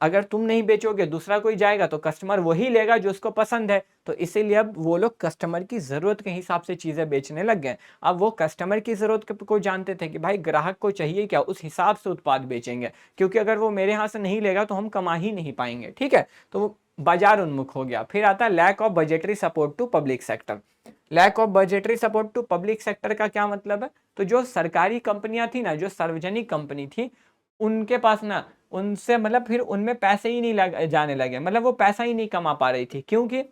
Speaker 1: अगर तुम नहीं बेचोगे दूसरा कोई जाएगा तो कस्टमर वही लेगा जो उसको पसंद है। तो इसीलिए अब वो लोग कस्टमर की ज़रूरत के हिसाब से चीज़ें बेचने लग गए। अब वो कस्टमर की ज़रूरत को जानते थे कि भाई ग्राहक को चाहिए क्या, उस हिसाब से उत्पाद बेचेंगे, क्योंकि अगर वो मेरे यहाँ से नहीं लेगा तो हम कमा ही नहीं पाएंगे। ठीक है, तो वो बाजार उन्मुख हो गया। फिर आता है lack of budgetary support to public sector. Lack of budgetary support to public sector का क्या मतलब है? तो जो सरकारी कंपनियां थी ना, जो सार्वजनिक कंपनी थी, उनके पास ना, उनसे मतलब फिर उनमें पैसे ही नहीं जाने लगे, मतलब वो पैसा ही नहीं कमा पा रही थी। क्योंकि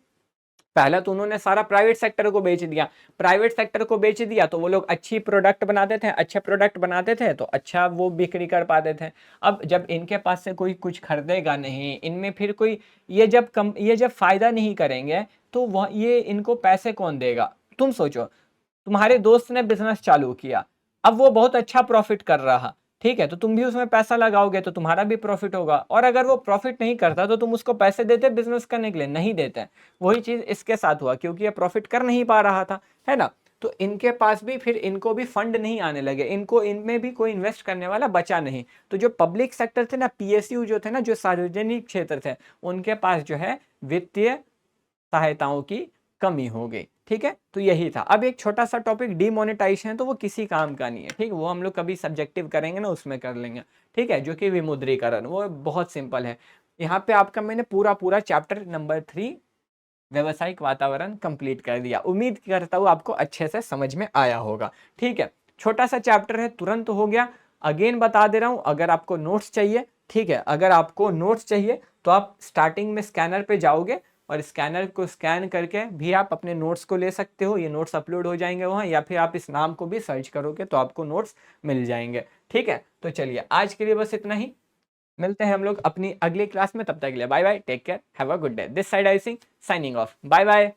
Speaker 1: पहला तो उन्होंने सारा प्राइवेट सेक्टर को बेच दिया। प्राइवेट सेक्टर को बेच दिया तो वो लोग अच्छी प्रोडक्ट बनाते थे, अच्छे प्रोडक्ट बनाते थे तो अच्छा वो बिक्री कर पाते थे। अब जब इनके पास से कोई कुछ खरीदेगा नहीं, इनमें फिर कोई, ये जब फायदा नहीं करेंगे तो वह ये इनको पैसे कौन देगा? तुम सोचो, तुम्हारे दोस्त ने बिजनेस चालू किया, अब वो बहुत अच्छा प्रॉफिट कर रहा, ठीक है, तो तुम भी उसमें पैसा लगाओगे तो तुम्हारा भी प्रॉफिट होगा। और अगर वो प्रॉफिट नहीं करता तो तुम उसको पैसे देते बिजनेस करने के लिए? नहीं देते। वही चीज इसके साथ हुआ, क्योंकि ये प्रॉफिट कर नहीं पा रहा था, है ना। तो इनके पास भी फिर इनको भी फंड नहीं आने लगे, इनको इनमें भी कोई इन्वेस्ट करने वाला बचा नहीं। तो जो पब्लिक सेक्टर थे ना, पीएसयू जो थे ना, जो सार्वजनिक क्षेत्र थे, उनके पास जो है वित्तीय सहायताओं की कमी हो गई। ठीक है, तो यही था। अब एक छोटा सा टॉपिक डिमोनेटाइजेशन है, तो वो किसी काम का नहीं है, ठीक है, वो हम लोग कभी सब्जेक्टिव करेंगे ना उसमें कर लेंगे। ठीक है, जो कि विमुद्रीकरण, वो बहुत सिंपल है। यहाँ पे आपका मैंने पूरा पूरा चैप्टर नंबर 3 व्यवसायिक वातावरण कंप्लीट कर दिया। उम्मीद करता हूँ आपको अच्छे से समझ में आया होगा। ठीक है, छोटा सा चैप्टर है, तुरंत हो गया। अगेन बता दे रहा हूँ, अगर आपको नोट्स चाहिए, ठीक है, अगर आपको नोट्स चाहिए तो आप स्टार्टिंग में स्कैनर पे जाओगे और स्कैनर को स्कैन करके भी आप अपने नोट्स को ले सकते हो। ये नोट्स अपलोड हो जाएंगे वहाँ, या फिर आप इस नाम को भी सर्च करोगे तो आपको नोट्स मिल जाएंगे। ठीक है, तो चलिए आज के लिए बस इतना ही। मिलते हैं हम लोग अपनी अगली क्लास में, तब तक के लिए bye bye, take care, have a good day. This side I Singh signing off, bye bye.